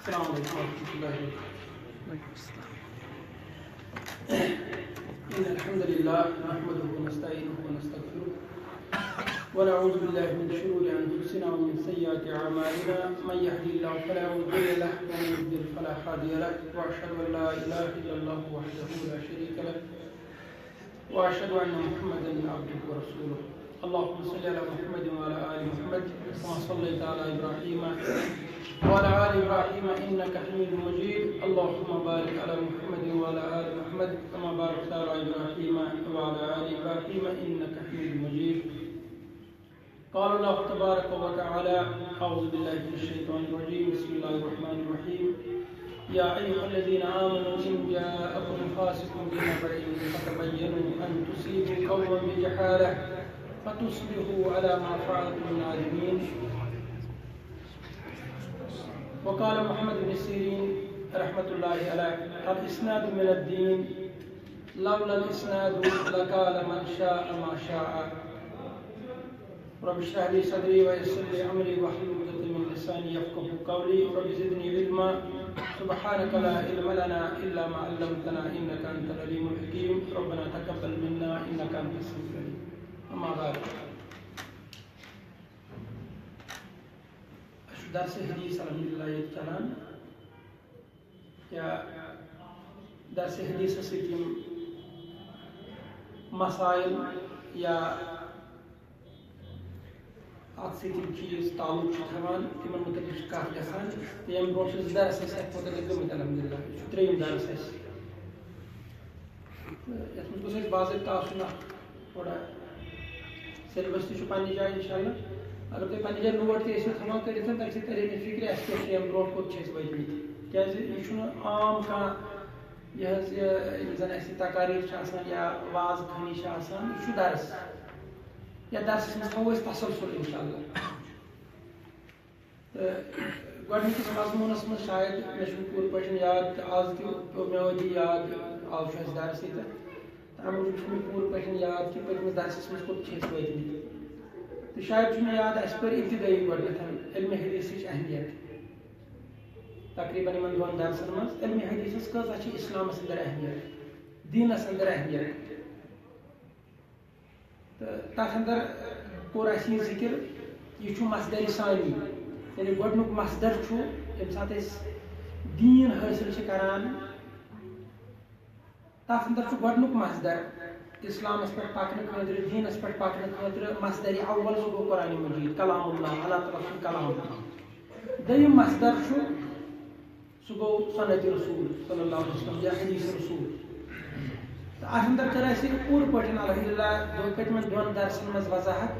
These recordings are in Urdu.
السلام عليكم ورحمة الله وبركاته. إن الحمد لله نحمده ونستعينه ونستغفره ونعوذ بالله من شرور أنفسنا ومن سيئات أعمالنا من يهدي الله فلا مضل له ومن يضلل فلا هادي له وأشهد أن لا إله إلا الله وحده لا شريك له وأشهد أن محمدا عبده ورسوله. اللهم صل على محمد وعلى آل محمد كما صليت على إبراهيم وعلى آل إبراهيم إنك حميد مجيد. اللهم بارك على محمد وعلى آل محمد كما باركت على إبراهيم وعلى آل إبراهيم إنك حميد مجيد. قال الله تبارك وتعالى: أعوذ بالله من الشيطان الرجيم. بسم الله الرحمن الرحيم. يا أيها الذين آمنوا إن جاءكم فاسق بنبأ فتبينوا أن تصيبوا قوما بجهالة فتصبحوا على ما فعلتم نادمين. وقال محمد بن سيرين رحمة الله عليه: الإسناد من الدين لولا الإسناد لقال من شاء ما شاء. رب اشرح لي صدري ويسر لي أمري واحلل عقدة من لساني يفقهوا قولي. رب زدني علما سبحانك لا علم لنا إلا ما علمتنا إنك أنت العليم الحكيم. ربنا تقبل منا إنك أنت السميع العليم. أما بعد، درس حدیث الحمدللہ چلان یا درس حدیث سۭتۍ مسائل یا اتھ سۭتۍ چیز تعلق تھاوان تمن متعلق کتھ گژھان تہٕ ییٚمہِ برونٛٹھ چھِ درس اَسہِ اَتھ متعلق گٔمٕتۍ الحمدللہ. یہِ چھُ ترٛیٚیِم درس اَسہِ. یَتھ منٛز گوٚژھ اَسہِ باضٲبطہٕ آسُن اکھ تھوڑا سیلبس تہِ چھُ پننہِ جایہِ انشاءاللہ. اگر تُہۍ پننہِ جایہِ نوٹ تہِ ٲسِو تھاوان کٔرِتھ تَمہِ سۭتۍ ترِ مےٚ فِکرِ اَسہِ کیٛاہ چھُ ییٚمہِ برونٛٹھ کوٚت چھِ أسۍ وٲتمٕتۍ. کیٛازِ یہِ چھُنہٕ عام کانٛہہ یہِ حظ یِم زَن اَسہِ تقاریٖر چھِ آسان یا واز خٲنی چھِ آسان. یہِ چھُ درس. یَتھ درسَس منٛز تھاوو أسۍ تسلسل انشاءاللہ. تہٕ گۄڈٕنِکِس مضموٗنَس منٛز شاید مےٚ چھُنہٕ پوٗرٕ پٲٹھۍ یاد تہٕ آز تہِ پیوٚو مےٚ وٲتی یاد آز چھُ اَسہِ درس ییٚتٮ۪تھ. تَمہِ موٗجوٗب چھُنہٕ مےٚ پوٗرٕ پٲٹھۍ یاد کہِ پٔتمِس درسَس منٛز کوٚت چھِ أسۍ وٲتمٕتۍ. تہٕ شاید چھُ مےٚ یاد اَسہِ پٔر ابتدٲیی گۄڈنٮ۪تھ علمِ حدیٖثٕچ اہمیت. تقریٖباً یِمن دۄن درسن منٛز علمِ حدیٖثس کۭژاہ چھِ اِسلامس انٛدر اہمیت، دیٖنس انٛدر اہمیت. تہٕ تَتھ انٛدر کوٚر اَسہِ یہِ ذِکر یہِ چھُ مصدرِ ثانی، یعنی گۄڈنیُک مصدر چھُ ییٚمہِ ساتہٕ أسۍ دیٖن حٲصِل چھِ کران تَتھ انٛدر چھُ گۄڈنیُک مصدر اسلامس پٮ۪ٹھ پکنہٕ خٲطرٕ، دیٖنس پٮ۪ٹھ پکنہٕ خٲطرٕ مصدرِ اول سُہ گوٚو قرآنِ مجیٖد کلام اللہ، اللہ تعالیٰ سُنٛد کلام. دوٚیِم مصدر چھُ سُہ گوٚو سنت رسول صلی اللہ علیہ وسلم یا حدیث رسول. تہٕ اتھ انٛدر کٔر اَسہِ پوٗرٕ پٲٹھۍ الحمدللہ پٔتمٮ۪ن دۄن درسن منٛز وضاحت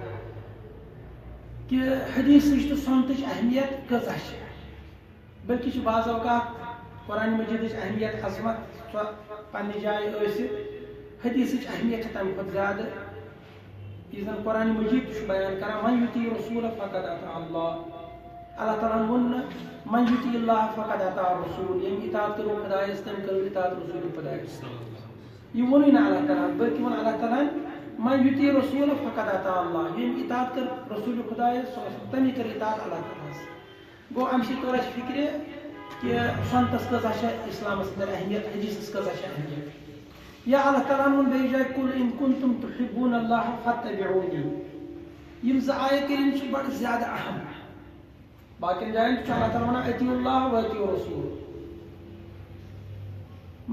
کہِ حدیثٕچ تہٕ سنتٕچ اہمیت کۭژاہ چھِ. بلکہِ چھِ بعض اوقات قرآنِ مجیٖدٕچ اہمیت عظمت سۄ پننہِ جایہِ ٲسِتھ حدیثٕچ اہمیت چھِ تمہِ کھۄتہٕ زیادٕ. یُس زن قرآنِ مجیٖد چھُ بیان کران من یُطیع رسوٗلہ فقد اطاع اللہ. اللہ تعالیٰ ہن ووٚن نہٕ من یُطیع اللہ فقد اطاع رسوٗل، ییٚمۍ اطاعت کٔرٕو خۄدایس تٔمۍ کٔرٕو اطاعت رسوٗلِ خۄدایس. یہِ ووٚنُے نہٕ اللہ تعالیٰ ہن، بٔلکہِ ووٚن اللہ تعالیٰ ہن من یُطیع رسوٗلہ فقد اطاع اللہ. ییٚمۍ اطاعت کٔر رسوٗلِ خۄدایس تٔمی کٔر اطاعت اللہ تعالیٰ ہس. گوٚو امہِ سۭتۍ توٚر اَسہِ فِکرِ کہِ سنتس کۭژاہ چھےٚ اِسلامس انٛدر اہمیت، حدیثس کۭژاہ چھےٚ اہمیت. یا اللہ تعالیٰ ہن ووٚن بیٚیہِ جایہِ قُل اِن کُنتُم تُحِبوٗنَ اللّٰہ فَاتَّبِعوٗنِی. یِم زٕ آیہِ کریٖم چھِ بڑٕ زیادٕ اہم. باقین جاین چھُ اللہ تعالیٰ ونان اطیعوا اللّٰہ و اطیعوا رسوٗل،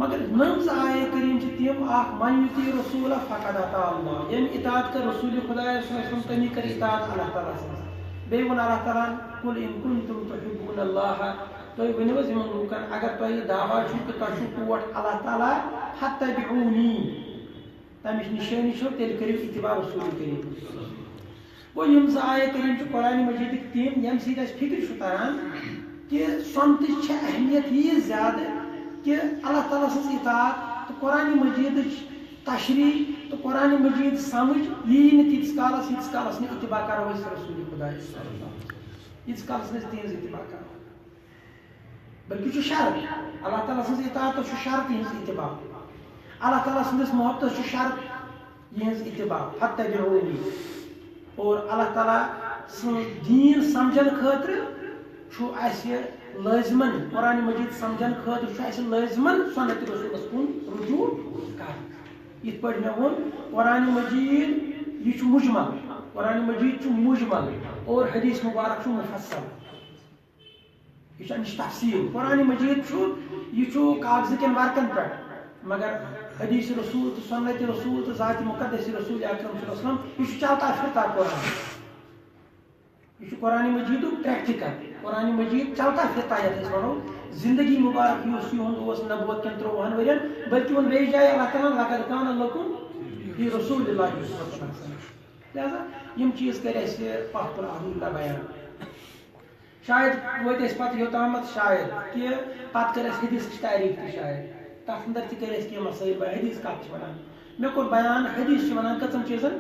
مگر نٔم زٕ آیہِ کریٖم چھِ تِم اکھ من یُطیع رسوٗلہ فقد اطاع اللہ، ییٚمۍ اطاعت کٔر رسوٗلِ خۄدایس صلی اللہ علیہ وسلم تٔمی کٔر اطاعت اللہ تعالیٰ سٕنٛز. بیٚیہِ ووٚن اللہ تعالیٰ ہن قُل اِن کُنتُم تُحِبوٗنَ اللّٰہ. تُہۍ ؤنِو حظ یِمن لوٗکن اگر تۄہہِ دعوا چھُو کہِ تۄہہِ چھُو ٹوٹھ اللہ تعالیٰ فَاتَّبِعوٗنِی، تمِچ نِشٲنی چھو تیٚلہِ کٔرِو اتباع رسوٗلِ کریم. گوٚو یِم زٕ آیہِ کریٖم چھِ قرآنِ مجیٖدٕکۍ تِم ییٚمہِ سۭتۍ اَسہِ فِکرِ چھُ تران کہِ سنتٕچ چھےٚ اہمیت ییٖژ زیادٕ کہِ اللہ تعالیٰ سٕنٛز اطاعت تہٕ قرآنِ مجیٖدٕچ تشریح تہٕ قرآنِ مجیٖد سمجھ یی نہٕ تیٖتِس کالس ییٖتِس کالس نہٕ اتباع کرو أسۍ رسوٗلِ خۄدایس صلی اللہ علیہ وسلم، ییٖتِس کالس نہٕ أسۍ تِہنٛز اتباع کرو. بلکہِ چھُ شرط اللہ تعالیٰ سٕنٛز اطاعتس چھُ شرط یِہنٛز اتباع، اللہ تعالیٰ سٕنٛدِس محبتس چھُ شرط یِہنٛز اتباع فَاتَّبِعوٗنِی. اور اللہ تعالیٰ سٕنٛز دیٖن سمجھن خٲطرٕ لازمن قرآن مجید سمجھن خاطر لازمن سنت رسولس کن رجوع کر یت پہ مے وون قرآن مجید یہ مجمل قرآن مجید مجمل اور حدیث مبارک مفصل یہ تفصیل قرآن مجید یہ کاغذ کن ورکن پہ مگر حدیث رسول تو سنت رسول تو ذات مقدس رسول اکرم صلی اللہ علیہ وسلم یہ چلتا پھرتا قرآن یہ قرآن مجید پریکٹیکل قرآن مجید چلتا پھرتا یتھ ونو زندگی مبارک اس نبوت کن 30 ورین بلکہ وہ بیچ جائے اللہ تعالیٰ لقد کان لکم فی رسول اللہ صلی اللہ علیہ وسلم لہذا یم چیز کر پتھ پر الحمدللہ بیان شاید وت پتہ یوتامت شاید کہ پتہ کر حدیث کی تعریف تہ شاید تر اندر تہ کر کی مسائل بیان حدیث کت ونان مے کور بیان حدیث ونان کتن چیزن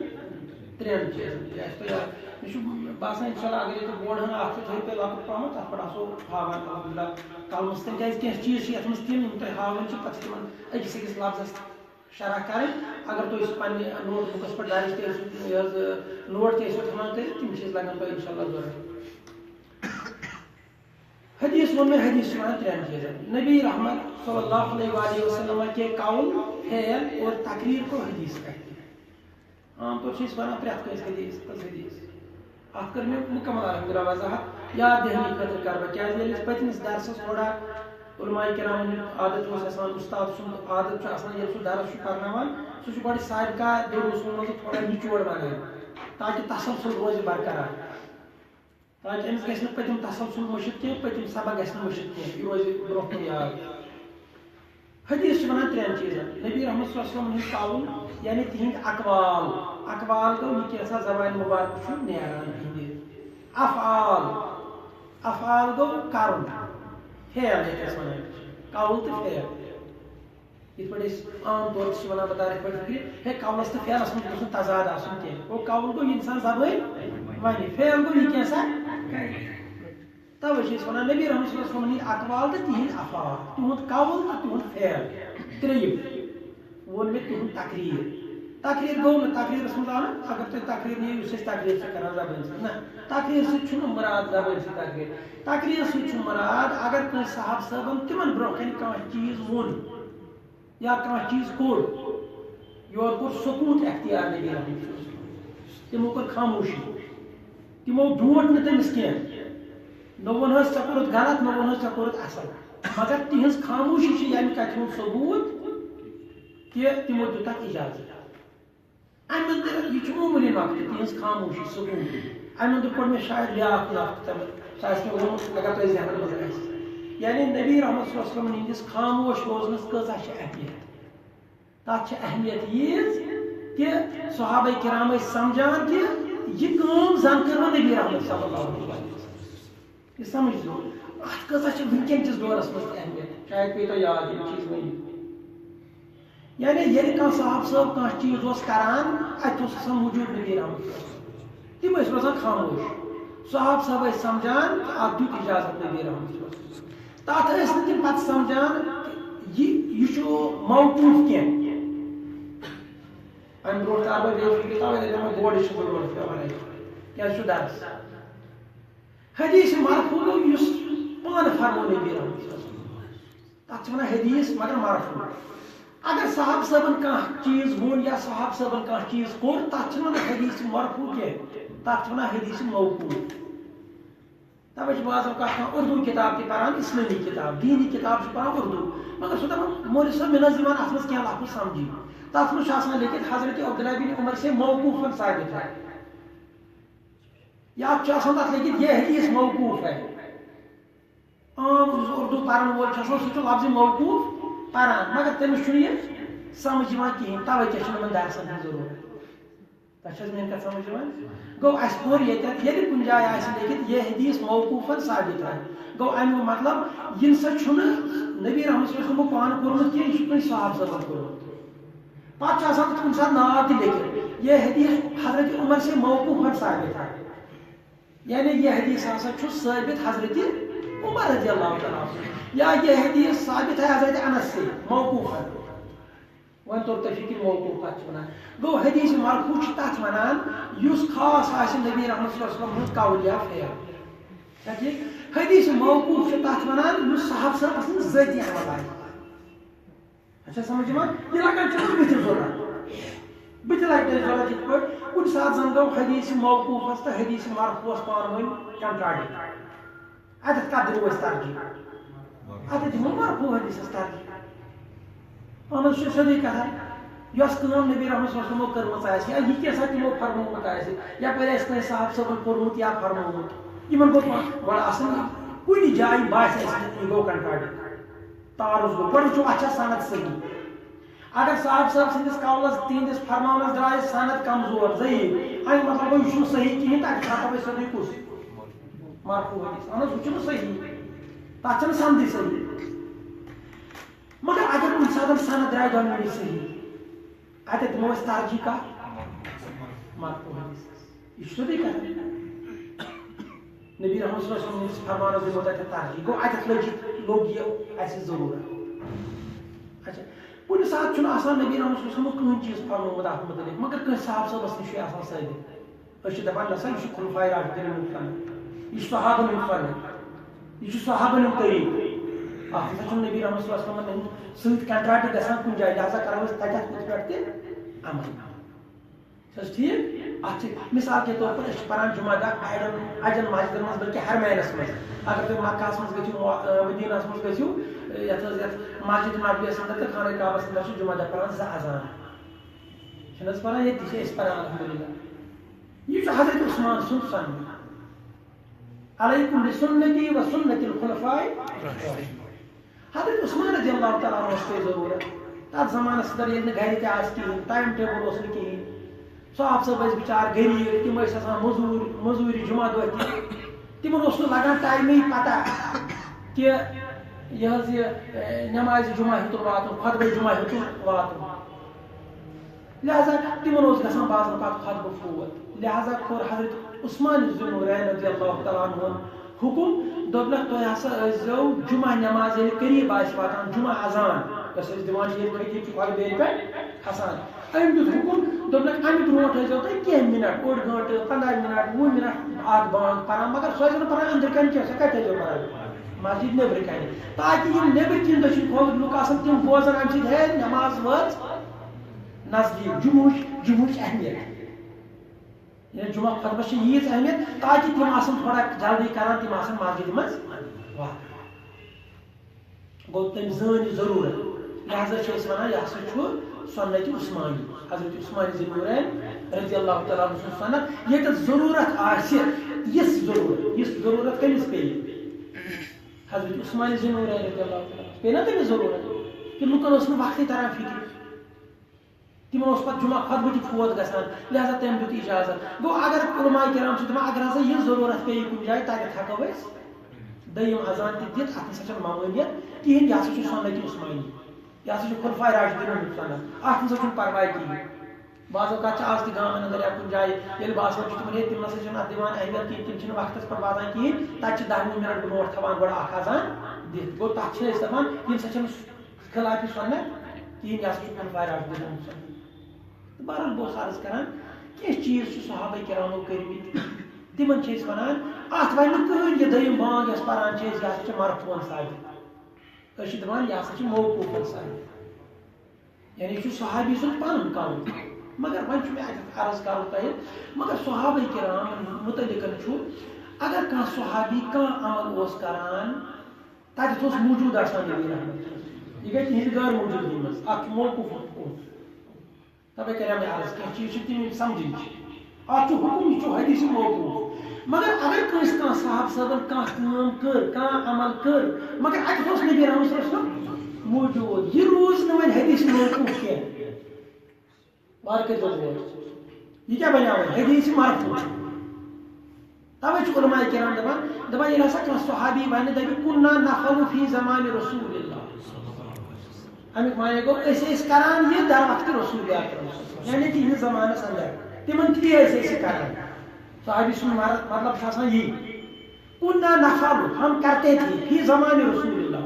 3 چیزن مجھے باسان انشاءاللہ اگر یہ بورڈ ہن اخ تھوڑی پہ لاکھ پامت تر پہ آسو ہاوان الحمدللہ کالمس تم کی چیز یت مز تم تہ ہاوان پتہ تم اکس اکس لفظ شرح کریں اگر تھی پنہ نوٹ بکس پہ درج تہ نوٹ تہ ہان کر تم چیز لگن تہ انشاءاللہ ضرورت حدیث ون میں حدیث ونان 3 چیزن نبی رحمت صلی اللہ علیہ وآلہ وسلم کے قول فعل اور تقریر کو حدیث کہتے ہیں عام طور سے ونان پریت کس حدیث کس حدیث ات کر میں مکمل الحمدللہ وضاحت یاد دہنی خاطر کر بہ کیا پتمس درسس تھوڑا علماء کرام عادت آسان استاد سن عادت آسان یل سہ درس پرناوان سہ گۄڈٕ سابقہ دروس منٛز تھوڑا نچوڑ بنان تاکہ تسلسل روزِ برقرار تاکہ أمس گژھِ نہٕ پٔتِم تسلسل مٔشِتھ کینٛہہ پٔتِم سبق گژھِ نہٕ مٔشِتھ کینٛہہ یہِ روزِ برونٛہہ کُن یاد حدیث چھِ ونان 3 چیزن نبی رحمت صلی اللہ علیہ وسلم ہٕنٛدۍ قول یعنی تہنٛدۍ اقوال گوٚو یہِ کینٛژھا زبانہِ مبارک چھُ نیران تہنٛدِ افعال گوٚو کرُن فعل یتھ ونان قول تہٕ فعل یتھ پٲٹھۍ أسۍ عام طور چھِ ونان بطور یتھ پٲٹھۍ ہے قولس تہٕ فعلس منٛز گوٚژھ نہٕ تضاد آسُن کینٛہہ گوٚو قول گوٚو یہِ انسان زبٲنۍ ونہِ فعل گوٚو یہِ کینٛژھا توے چھِ أسۍ ونان نبی رحمت صلی اللہ علیہ وسلم ہٕنٛدۍ اقوال تہٕ تہنٛدۍ افعال تہنٛد قول تہٕ تہنٛد فعل 3 ووٚن مےٚ تہنٛد تقریر گوٚو نہٕ تقریرس منٛز آو نہٕ اگر تُہۍ تقریر نِیِو یُس أسۍ تقریر چھِ کران زبٲنۍ سۭتۍ نہ تقریر سۭتۍ چھُنہٕ مراد زبٲنۍ سۭتۍ تقریر سۭتۍ چھُ مراد اگر کٲنٛسہِ صحابہ صٲبن تِمن برونٛہہ کنہِ کانٛہہ چیٖز ووٚن یا کانٛہہ چیٖز کوٚر یورٕ کوٚر سکوٗت اختیار نبی رحمت تِمو کٔر خاموشی تِمو ڈونٛٹ نہٕ تٔمِس کینٛہہ نہ ووٚنہَس ژےٚ کوٚرُتھ غلط نہ ووٚنہَس ژےٚ کوٚرُتھ اصل مگر تِہنٛز خاموشی چھِ ییٚمہِ کتھِ ہُنٛد ثبوٗت کہ تِمو دیُتکھ اجازت امہِ اندر یہ معمولی نقطہ تہذ خاموشی ثبوت امہِ اندر کوٚر مےٚ شاید بیاکھ نقطہ سُہ آسہِ مےٚ ووٚنمُت اگر تۄہہِ ذہنس منٛز آسہِ یعنی نبی رحمت صلی اللہ علیہ وسلم ہٕنٛدِس خاموش روزنس کۭژاہ چھِ اہمیت تتھ چھِ اہمیت ییٖژ کہ صحابہ کرام ٲسۍ سمجھان کہ یہ کٲم زن کٔر وۄنۍ نبی رحمت صلی اللہ علیہ وسلم یہ سمجھ لو اتھ کۭژاہ چھِ وٕنکٮ۪ن کِس دورس منٛز اہمیت شاید پیٚیہِ تۄہہِ یاد یِم چیٖز ؤنِتھ یعنی ییٚلہِ کانٛہہ صاحب صٲب کانٛہہ چیٖز اوس کران اتہِ اوس آسان موجوٗد نبی رحمت تِم ٲسۍ روزان خاموش صاحب صٲب ٲسۍ سمجھان اتھ دیُت اجازت نبی رحمت تتھ ٲسۍ نہٕ تِم پتہٕ سمجھان یہِ چھُ موقوٗف کینٛہہ امہِ برونٛٹھ کر بہٕ بیٚیہِ توے دپان بورڈٕچ چھِ ضروٗرت پیٚوان اَتہِ کیٛازِ چھُ درس حدیث مرفوع گوٚو یُس پانہٕ فرمو نبی رحمت تتھ چھِ ونان حدیث مگر مرفوع اگر صاحب صٲبن کانٛہہ چیٖز ووٚن یا صاحب صٲبن کانٛہہ چیٖز کوٚر تتھ چھِنہٕ ونان حدیث مرفوع کینٛہہ تتھ چھِ ونان حدیث موقوٗف توے چھِ بعض اوقات کانٛہہ اردو کتاب تہِ پران اسلٲمی کتاب دیٖنی کتاب چھُ پران اردو مگر سُہ دپان مولوی صٲب مےٚ نہ حظ یِوان اتھ منٛز کینٛہہ لفظ سمجھی تتھ منٛز چھُ آسان لیکھِتھ حضرت عبداللہ بن عمر سے موقوفاً ثابت ہے یا چھُ آسان تتھ لیکھِتھ یہ حدیث موقوف ہے عام اردو پرن وول چھُ آسان سُہ چھُ لفظ موقوف پران مگر تٔمِس چھُنہٕ یہِ سمجھ یِوان کِہیٖنۍ توے کیٛاہ چھُنہٕ یِمن درسن ہٕنٛز ضروٗرت تۄہہِ چھِ حظ میٲنۍ کتھ سمجھ یِوان گوٚو اَسہِ کوٚر ییٚتٮ۪تھ ییٚلہِ کُنہِ جایہِ آسہِ لیکھِتھ یہ حدیث موقوفاً ثابت ہے گوٚو امیُک مطلب یہِ نسا چھُنہٕ نبی رحمت صلی اللہ علیہ وسلمو پانہٕ کوٚرمُت کینٛہہ یہِ چھُ کٲنٛسہِ صحابہ صٲبن کوٚرمُت پتہٕ چھُ آسان کُنہِ ساتہٕ ناو تہِ لیکھِتھ یہ حدیث حضرت عمر سے موقوفاً ثابت ہے یعنی یہ حدیث ہسا چھُ ثٲبت حضرت عمر رضی اللہ تعالیٰ یا یہ حدیث ثابت ہے حضرت انس سے موقوفاً وۄنۍ توٚر تۄہہِ فِکرِ موقوٗف کتھ چھِ ونان گوٚو حدیث مرفوع چھِ تتھ ونان یُس خاص آسہِ نبی رحمت صلی اللہ علیہ وسلم ہُنٛد قول یا فعل حدیث موقوف سے تات ونان یس صحابہ صاحب سن ذاتی عمل آئی اچھا سمجھ یوان یہ لگان چھ بتر ضرورت بتر لگتے ضرورت یہ پہ کچھ ساتھ زن گو حدیث موقوف تو حدیث مرفوع پان ون کنٹراڈکٹ اتت کت دمو ترجیح اتت دمو مرفوع حدیث ترجیح اہم سیودے کتھا یس کٲم نبی رحمت صلی اللہ علیہ وسلم کٔرمٕژ آسہِ یا یہِ کیٛاہ سا تِمو فرمومُت آسہِ یپٲرۍ آسہِ کٲنٛسہِ صاحب صٲبن کوٚرمُت یا فرمومُت یِمن گوٚو گۄڈٕ آسان کُنہِ جایہِ باسہِ اَسہِ یہِ گوٚو کنٹراڈکٹ تعارض گوٚو گۄڈٕ وٕچھو اَتھ چھا سند صحیح اگر صاحب صٲب سٕنٛدِس قولس تِہنٛدِس فرماونس درٛاے سند کمزور ضعیف اَمیُک مطلب گوٚو یہِ چھُنہٕ صحیح کِہیٖنۍ تہٕ اَتہِ رٹو أسۍ سیوٚدُے کُس مرفوع حدیث اہن حظ ہُہ چھُنہٕ صحیح تتھ چھنہٕ سندٕے صحیح مگر اگر کُنہِ ساتہٕ سند درٛاے دۄنوٕنی صحیح اتھ دمو أسۍ ترجیح کتھ مرفوع حدیث یہ سیودے کتھ نبی رحمت صلی اللہ علیہ وسلم فرمانس دمو تتھ ترجیح گوٚو اتھ لوٚگ یہ اَسہِ ضروٗرت اچھا کُنہِ ساتہٕ چھُنہٕ آسان نبی رحمت صلی اللہ علیہ وسلم کٕہٕنۍ چیٖز فرمومُت اتھ متعلق مگر کٲنٛسہِ صاحب صٲبس نِش چھُ یہِ آسان ثٲبت أسۍ چھِ دپان نسا یہِ چھُ خُلفاء راشدیٖن ہُنٛد فن یہِ چھُ صحابن ہُنٛد فن یہِ چھُ صحابن ہُنٛد طریٖقہٕ اتھ ہسا چھُنہٕ نبی رحمت صلی اللہ علیہ وسلم سۭتۍ کنٹراڈکٹ گژھان کُنہِ جایہِ لہذا کرو أسۍ تتٮ۪تھ کُنہِ پٮ۪ٹھ تہِ عمل چھِ ٹھیٖک اتھ چھِ مثال کے طور پر أسۍ چھِ پران جمعہ دۄہ اجن مسجدن منٛز بلکہِ حرمینس منٛز اگر تُہۍ مکہس منٛز گٔژھِو مدیٖنس منٛز گٔژھِو یتھ مسجد نبویس انٛدر تہٕ خانہ کعبس انٛدر چھِ جمعہ دۄہ پران 2 اذان چھِنہٕ حظ پران ییٚتہِ چھِ أسۍ پران الحمدللہ یہ چھُ حضرت عثمان سُنٛد سنت علیکم بسنتی و سنت الخلفاء حضرت عثمان رضی اللہ تعالیٰ عنہ اوس پیٚیہِ ضروٗرت تتھ زمانس انٛدر ییٚلہِ نہٕ گرِ تہِ آسہِ کِہیٖنۍ ٹایم ٹیبل اوس نہٕ کِہیٖنۍ صاحب صٲب ٲسۍ بِچار غریٖب تِم ٲسۍ آسان موٚزوٗرِ جمعہ دۄہ تہِ تِمن اوس نہٕ لگان ٹایمٕے پتہ کہِ یہِ حظ یہِ نٮ۪مازِ جمعہ ہیوٚتُن واتُن خۄطبہٕ جمعہ ہیوٚتُن واتُن لہذا تِمن اوس گژھان بعض اوقات خۄطبہٕ فوت لہذا کوٚر حضرت عثمان ذو النورین رضی اللہ تعالیٰ عنہُن حکم دوٚپنکھ تُہۍ ہسا ٲسۍزیو جمعہ نٮ۪ماز ییٚلہِ قریٖب آسہِ واتان جمعہ اذان یۄس أسۍ دِوان چھِ ییٚلہِ کھٔتِتھ چھُ خۄطبہٕ پٮ۪ٹھ کھسان أمۍ دیُت حکم دوٚپنکھ اَمہِ برونٛٹھ ٲسۍزیو تُہۍ کینٛہہ مِنٹ 1 گٲنٛٹہٕ 15 مِنٹ 20 مِنٹ اکھ بانگ پران مگر سۄ ٲسۍزیو نہٕ پران أنٛدرٕ کَنۍ کینٛہہ سۄ کتہِ ٲسۍزیو پران مسجد نیٚبرٕ کَنہِ تاکہِ یِم نیٚبٕرۍ کِنۍ دٔچھِنۍ کھوٚوٕرۍ لُکھ آسان تِم بوزن اَمہِ سۭتۍ ہے نٮ۪ماز وٲژ نزدیٖک جمعہٕچ اہمیت یعنی جمعہ خطبس چھِ ییٖژ اہمیت تاکہِ تِم آسن تھوڑا جلدی کران تِم آسن مسجد منٛز واتان گوٚو تٔمۍ زٲنۍ یہِ ضروٗرت لہذا چھِ أسۍ وَنان یہِ ہسا چھُ سنت عثمانی حضرت عثمان ذو النورین رضی اللہ تعالیٰ عنہ سُنٛد سنت ییٚتٮ۪تھ ضروٗرت آسہِ یِژھ ضروٗرت کٔمِس پیٚیہِ حضرت عثمان ذو النورین رضی اللہ تعالیٰ پیٚیہِ نا تٔمِس ضروٗرت کہِ لُکن ٲس نہٕ وقتٕے تران فِکرِ تِمن اوس پتہٕ جمعہ خطبہٕ تہِ فوت گژھان لہذا تٔمۍ دیُت اجازت گوٚو اگر علماء کرام چھِ دپان اگر ہسا یہِ ضروٗرت پیٚیہِ کُنہِ جایہِ تتٮ۪تھ ہٮ۪کو أسۍ دوٚیِم اذان تہِ دِتھ اتھ ہسا چھنہٕ ممٲنیت کِہیٖنۍ یہِ ہسا چھُ سنت عثمانی یہِ ہسا چھُ خُلفاء راشدیٖن ہُنٛد سنت اتھ ہسا چھُنہٕ پرواے کِہیٖنۍ بعض اوقات چھِ آز تہِ گامن انٛدر یا کُنہِ جایہِ ییٚلہِ باسان چھُ تِمن ہے تِم نسا چھِنہٕ اتھ دِوان اہمیت کِہیٖنۍ تِم چھِنہٕ وقتس پٮ۪ٹھ واتان کِہیٖنۍ تتہِ چھِ 10 مِنٹ برونٛٹھ تھاوان گۄڈٕ اکھ اذان دِتھ گوٚو تتھ چھِ أسۍ دپان یہِ نسا چھنہٕ خِلافِ سنت کِہیٖنۍ یہِ ہسا چھُ خُلفاء راشدیٖن ہُنٛد سنت بہرحال بہٕ اوسُس عرض کران کینٛہہ چیٖز چھِ صحابہ کرامو کٔرمٕتۍ تِمن چھِ أسۍ ونان اتھ وَنہِ نہٕ کٕہٕنۍ یہِ دوٚیِم بانگ یۄس پران چھِ أسۍ یہِ ہسا چھِ مرفوٗعن ثابت أسۍ چھِ دپان یہِ ہسا چھِ موقوٗفن ثابت یعنی یہِ چھُ صحابی سُنٛد پنُن قول مگر وۄنۍ چھُ مےٚ اتٮ۪تھ عرض کرُن تۄہہِ مگر صحابہ کرام متعلقن چھُ اگر کانٛہہ صحابی کانٛہہ عمل اوس کران تتٮ۪تھ اوس موٗجوٗد آسان نبی رحمت یہِ گٔے تِہنٛدِ غٲر موٗجوٗدگی منٛز اتھ چھُ موقوٗف حکم تَوَے کَریو مےٚ عرض کینٛہہ چیٖز چھِ تِم یِم سمجھٕنۍ چھِ اتھ چھُ حکم یہِ چھُ حدیث موقوٗف مگر اگر کٲنٛسہِ کانٛہہ صاحب صٲبن کانٛہہ کٲم کٔر کانٛہہ عمل کٔر مگر اتٮ۪تھ اوس نبی رحمت صلی اللہ علیہ وسلم موٗجوٗد یہِ روٗز نہٕ وۄنۍ حدیث موقوٗف کینٛہہ وارٕ کٔرۍزیو غور یہِ کیٛاہ بنیٛاو وۄنۍ حدیث مرفوٗع تَوَے چھُ علماء کرام دپان ییٚلہِ ہسا کانٛہہ صحابی وَنہِ دَپہِ کُنّا نفعلُ فی زمانِ رسول اللہ امیُک معنی گوٚو أسۍ ٲسۍ کران یہِ در وقتِ رسول اکرم یعنی تِہنٛدِس زمانس انٛدر تِمن تی ٲسۍ أسۍ یہِ کران صحابی سُنٛد مطلب چھُ آسان یی کُنّا نفعلُ ہم کرتے تھے فی زمانِ رسول اللہ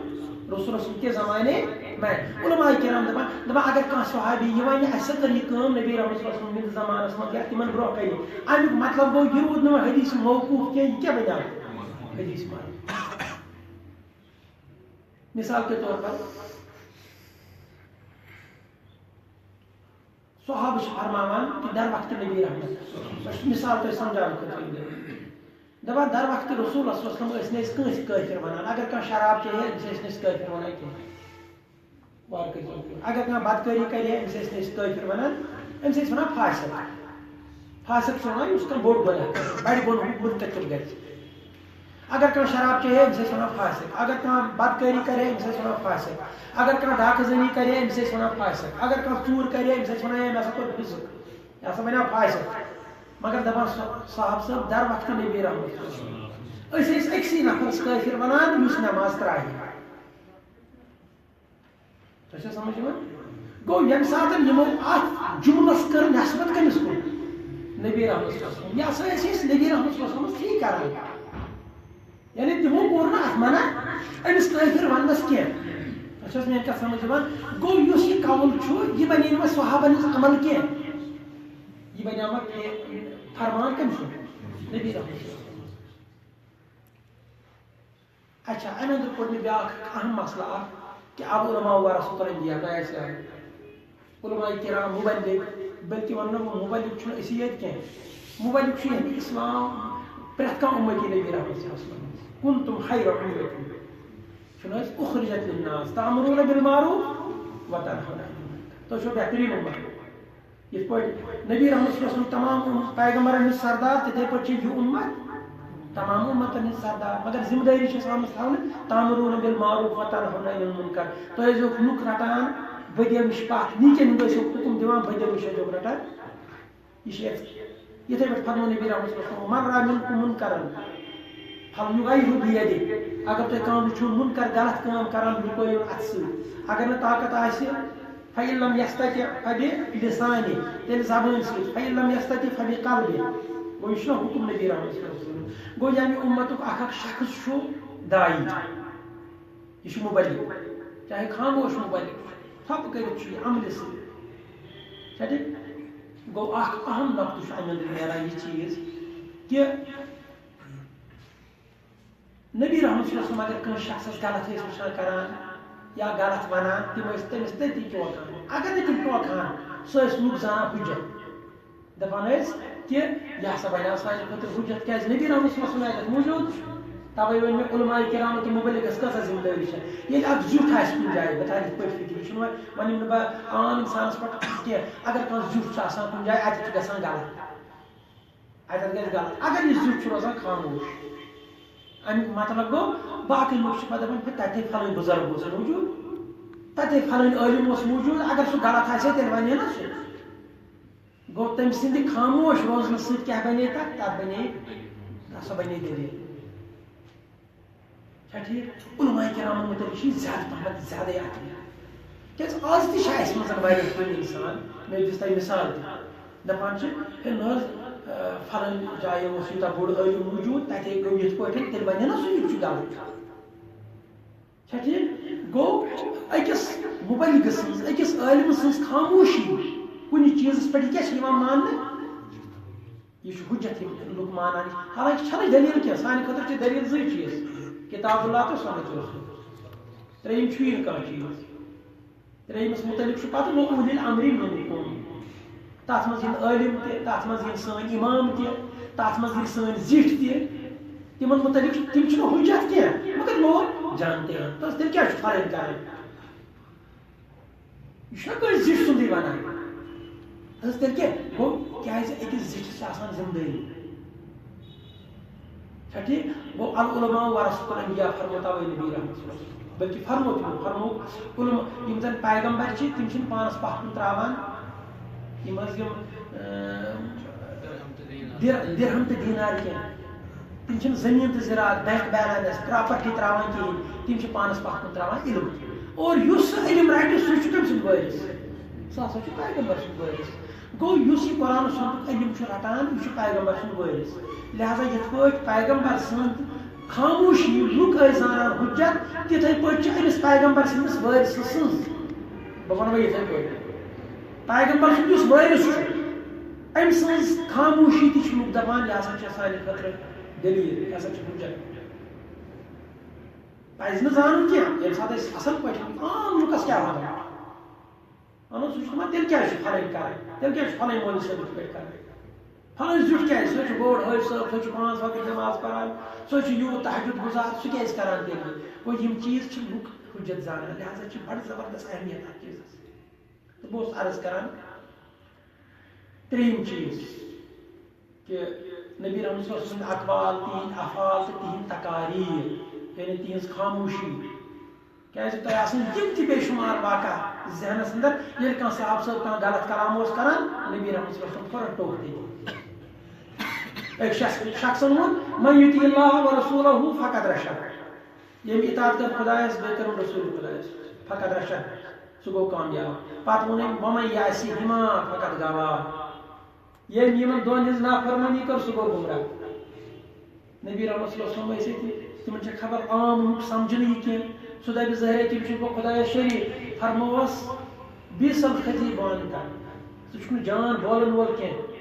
رسول کے زمانے میں علماء کرام دپان اگر کانٛہہ صحابی یہِ وَنہِ اَسہِ کٔر یہِ کٲم نبی رحمت صلی اللہ علیہ وسلم ہٕنٛدِس زمانس منٛز یا تِمن برونٛہہ کَنہِ امیُک مطلب گوٚو یہِ روٗد نہٕ وۄنۍ حدیث موقوٗف کینٛہہ یہِ کیٛاہ بنیٛاو حدیث مان. مثال کے طور پر صحابہ فرماوان کہ در وقت نبی رحمت مثال تو سمجھان خاطر دپان در وقت رسول اللہ صلی اللہ علیہ وسلم ٲسۍ نہٕ أسۍ کٲنٛسہِ کٲفر ونان اگر کانٛہہ شراب چیٚیہِ أمِس ٲسۍ نہٕ أسۍ کٲفر ونان کینٛہہ اگر کانٛہہ بدکٲری کرِ أمِس ٲسۍ نہٕ أسۍ کٲفر ونان أمِس ٲسۍ ونان فاسق فاسق چھُ ونان یُس کانٛہہ بوٚڑ گۄناہ کرِ بڑِ گۄنہُک مرتکب گژھِ اگر کانٛہہ شراب چیٚیہِ أمِس ٲسۍ ونان فاسق اگر کانٛہہ بدکٲری کرِ أمِس ٲسۍ ونان فاسق اگر کانٛہہ ڈاکہٕ زٔنی کرِ أمِس ٲسۍ ونان فاسق اگر کانٛہہ ژوٗر کرِ أمِس ٲسۍ ونان ہے مےٚ ہسا کوٚر فِسق یہِ ہسا بنیو فاسق مگر دپان صاحب صٲب در وقت نبی رحمت أسۍ ٲسۍ أکسٕے نفرس کٲفر ونان یُس نماز ترٛایہِ تۄہہِ چھا سمجھ یِوان گوٚو ییٚمہِ ساتہٕ یِمو اتھ جملس کٔر نٮ۪سبت کٔمِس کُن نبی رحمت یہِ ہسا ٲسۍ أسۍ نبی رحمت ٹھیٖک کران یعنی تِمو کوٚر نہٕ اتھ منع أمِس کٲفر وننس کینٛہہ تۄہہِ چھا میٲنۍ کتھ سمجھ یِوان گوٚو یُس یہِ قول چھُ یہِ بنے نہٕ وۄنۍ صحابن ہٕنٛز عمل کینٛہہ یہِ بنیو وۄنۍ فرمان کٔمۍ سُنٛد نبی رحمت اچھا امہِ اندر کوٚر مےٚ بیٛاکھ اہم مسلہٕ اکھ کہ اب علماء ورثۃ الانبیاء تۄہہِ آسہِ یاد علماء کرام مبلغ بلکہ ونو مبلغ چھُنہٕ أسی ییٚتہِ کینٛہہ مبلغ چھُ یعنی اسلام پرٛٮ۪تھ کانٛہہ اُمتی نبی رحمت صلی اللہ علیہ وسلم کنتم خیر امة چھُنہٕ حظ اخرجت للناس تأمرون بالمعروف وتنهون عن المنکر تۄہہِ چھو بہتریٖن اُمت یِتھ پٲٹھۍ نبی رحمت صلی اللہ علیہ وسلم تمام پیغمبرن ہٕنٛدۍ سردار تِتھے پٲٹھۍ چھِ یہِ اُمت تمام امتن ہٕنٛدۍ سردار مگر ذمہ دٲری چھِ آمٕژ تھاونہٕ تأمرون بالمعروف وتنهون عن المنکر تُہۍ ٲسۍزیوکھ لُکھ رٹان بدیو نِش پتھ نیٖچن ہُنٛد ٲسِو حُکم دِوان بدیو نِش ٲسۍزیوکھ رٹان یہِ چھِ یِتھے پٲٹھۍ فرموو نبی رحمت صلی اللہ علیہ وسلم من رأى منکم منکرن فلیغیرہُ بیدیہ اگر تُہۍ کانٛہہ وٕچھِو منکر غلط کٲم کران رُکٲیِو اتھٕ سۭتۍ اگر نہٕ طاقت آسہِ فإن لم يستطع فبلسانه تیٚلہِ زبٲنۍ سۭتۍ فإن لم يستطع فبقلبه گوٚو یہِ چھُنہ حُکم نبی رحمت صلی اللہ علیہ وسلم گوٚو ییٚمہِ اُمتُک اکھ اکھ شخص چھُ داعی یہِ چھُ مُبلِغ چاہے خاموش مُبلِغ تھپہٕ کٔرِتھ چھُ یہِ عملہِ سۭتۍ چھا ٹھیٖک گوٚو اکھ اہم نۄقطہٕ چھُ امہِ اندر نیران یہِ چیٖز کہ نبی رحمت صلی اللہ علیہ وسلم اگر کٲنٛسہِ شخصس غلط ٲسۍ وٕچھان کران یا غلط ونان تِم ٲسۍ تٔمِس تٔتی ٹوکان اگر نہٕ تِم ٹوکہان سُہ ٲسۍ لُکھ زانان حُجت دپان ٲسۍ کہ یہِ ہسا بنیو سانہِ خٲطرٕ حُجت کیازِ نبی رحمت صلی اللہ علیہ وسلم اتٮ۪تھ موٗجوٗد توے ؤنۍ مےٚ علماء کرام تہٕ مُبلِغس کۭژاہ ذمہٕ دٲری چھےٚ ییٚلہِ اکھ زیُٹھ آسہِ کُنہِ جایہِ بہٕ تھاوٕ یِتھ پٲٹھۍ فِکرِ یہِ چھُنہٕ وۄنۍ یِم نہٕ بہٕ عام انسانس پٮ۪ٹھ کینٛہہ اگر کانٛہہ زیُٹھ چھُ آسان کُنہِ جایہِ اتٮ۪تھ چھُ گژھان غلط اتٮ۪تھ گژھِ غلط اگر یہِ زیُٹھ چھُ روزان خاموش امیُک مطلب گوٚو باقٕے لُکھ چھِ پتہٕ دپان تتے فلٲنۍ بُزرگ اوس موٗجوٗد تتے فلٲنۍ عٲلِم اوس موٗجوٗد اگر سُہ غلط آسہِ ہے تیٚلہِ ونے نا سُہ گوٚو تٔمۍ سٕنٛدِ خاموش روزنہٕ سۭتۍ کیٛاہ بنے تتھ بنے سۄ بنے دٔلیٖل چھا ٹھیٖک علماء کرامن متعلق چھِ زیادٕ پہمتھ زیادَے اتھ کیٛازِ آز تہِ چھِ اَسہِ منٛز واریاہ کُنہِ اِنسان مےٚ دِژ تۄہہِ مِثال تہِ دپان چھِ ہے نہ حظ فلٲنۍ جایہِ اوس یوٗتاہ بوٚڑ عٲلِم موٗجوٗد تتے گوٚو یِتھ پٲٹھۍ تیٚلہِ بنے نا سُہ یہِ چھُ غلط چھا ٹھیٖک گوٚو أکِس مُبلِغ سٕنٛز أکِس عٲلِمہٕ سٕنٛز خاموشی کُنہِ چیٖزس پٮ۪ٹھ یہِ کیٛاہ چھِ یِوان ماننہٕ یہِ چھُ حُجت یِم لُکھ مانان حالانکہِ چھنہٕ دٔلیٖل کینٛہہ سانہِ خٲطرٕ چھِ دٔلیٖل زٕے چیٖز کِتاب اللہ تہٕ سُنت رسول ترٛیٚیِم چھُیی نہٕ کانٛہہ چیٖز ترٛیٚیِمس مُتعلق چھُ پتہٕ وَاوٗلِی الامری مِنکُم تتھ منٛز یِن عٲلِم تہِ تتھ منٛز یِن سٲنۍ اِمام تہِ تتھ منٛز یِن سٲنۍ زِٹھۍ تہِ تِمن مُتعلق تِم چھِنہٕ حُجت کینٛہہ مگر لوگ جانتے ہیں تیٚلہِ کیٛاہ چھُ فرٲہم کران یہِ چھُنہ کٲنٛسہِ زِٹھۍ سُنٛدٕے ونان تیٚلہِ کیٛاہ گوٚو کیٛازِ أکِس زِٹھِس چھِ آسان ذمہٕ دٲری چھا ٹھیٖک گوٚو العلماء ورثۃ الانبیاء فرمو توے نبی رحمت صلی اللہ علیہ وسلم بلکہ فرمو علماء یِم زن پیغمبر چھِ تِم چھِنہٕ پانس پتھ کُن تراوان یِم حظ یِم دِرہم تہٕ دیٖنار کینٛہہ تِم چھِنہٕ زٔمیٖن تہٕ زِراعت بینک بیلنس پراپرٹی تراوان کِہیٖنۍ تِم چھِ پانس پتھ کُن تراوان علم اور یُس سُہ علم رٹہِ سُہ چھُ کٔمۍ سُنٛد وٲرِث سُہ ہسا چھُ پیغمبر سُنٛد وٲرِث گوٚو یُس یہِ قرآن سُنٛدُک علم چھُ رٹان یہِ چھُ پیغمبر سُنٛد وٲرِث لہذا یِتھ پٲٹھۍ پیغمبر سٕنٛد خاموشی لُکھ ٲسۍ زانان حُجت تِتھے پٲٹھۍ چھِ أمِس پیغمبر سٕنٛدِس وٲرِث سٕنٛز بہٕ ونہٕ وۄنۍ یِتھے پٲٹھۍ پیغمبر سُنٛد یُس وٲرِث چھُ أمۍ سٕنٛز خاموشی تہِ چھِ لُکھ دپان یہِ ہسا چھِ سانہِ خٲطرٕ دٔلیٖل یہِ ہسا چھِ حُجت پزِ نہٕ زانُن کینٛہہ ییٚمہِ ساتہٕ أسۍ اَصٕل پٲٹھۍ عام لُکَس کیٛاہ وَنو وَنو سُہ چھُ دَپان تیٚلہِ کیٛازِ چھُ پھَلٲنۍ کَرٕنۍ تیٚلہِ کیٛازِ چھُ پھَلٲنۍ مولوی صٲب یِتھ پٲٹھۍ کَرٕنۍ پھَلٲنۍ زیُٹھ کیٛازِ سُہ چھُ بوٚڑ حٲج صٲب سُہ چھُ 5 وقت نٮ۪ماز پَران سُہ چھُ یوٗت تہجُد گُزار سُہ کیٛازِ کَران تیٚلہِ گوٚو یِم چیٖز چھِ لُکھ حُجت زانان لہذا چھِ بَڑٕ زبردست اہمیت اَتھ چیٖزَس تہٕ بہٕ اوسُس عرض کَران ترٛیٚیِم چیٖز کہ نبی رحمت صلی اللہ علیہ وسلم اقوال تِہنٛدۍ افعال تہٕ تِہنٛدۍ تقاریٖر یعنی تِہنٛز خاموشی کیٛازِ تۄہہِ آسان تِم تہِ بے شُمار واقع ذہنَس اندر ییٚلہِ کانٛہہ صاحب صٲب کانٛہہ غلط کلام اوس کران نبی رحمت صلی اللہ علیہ وسلم فوراً ٹوک دِتھ أکۍ شخصن ووٚن من یُطیع اللہ ورسوٗلہ فقد رشد ییٚمۍ اطاعت کٔر خۄدایس بیٚیہِ کٔرٕن رسوٗل خۄدایس فقد رشد سُہ گوٚو کامیاب پتہٕ ووٚن أمۍ ومن یعصہما فقد غوا ییٚمۍ یِمن دۄن ہٕنٛز نافرمٲنی کٔر سُہ گوٚو گمراہ نبی رحمت صلی اللہ علیہ وسلم ٲسۍ ییٚتہِ تِمن چھےٚ خبر عام لُکھ سمجھنہٕ یہِ کینٛہہ سُہ دپہِ ظٲہرے تِم چھِ گوٚو خۄدایس شریٖف فرمووس بیٖسل خطیٖب بان کر ژٕ چھُکھ نہٕ جان بولن وول کینٛہہ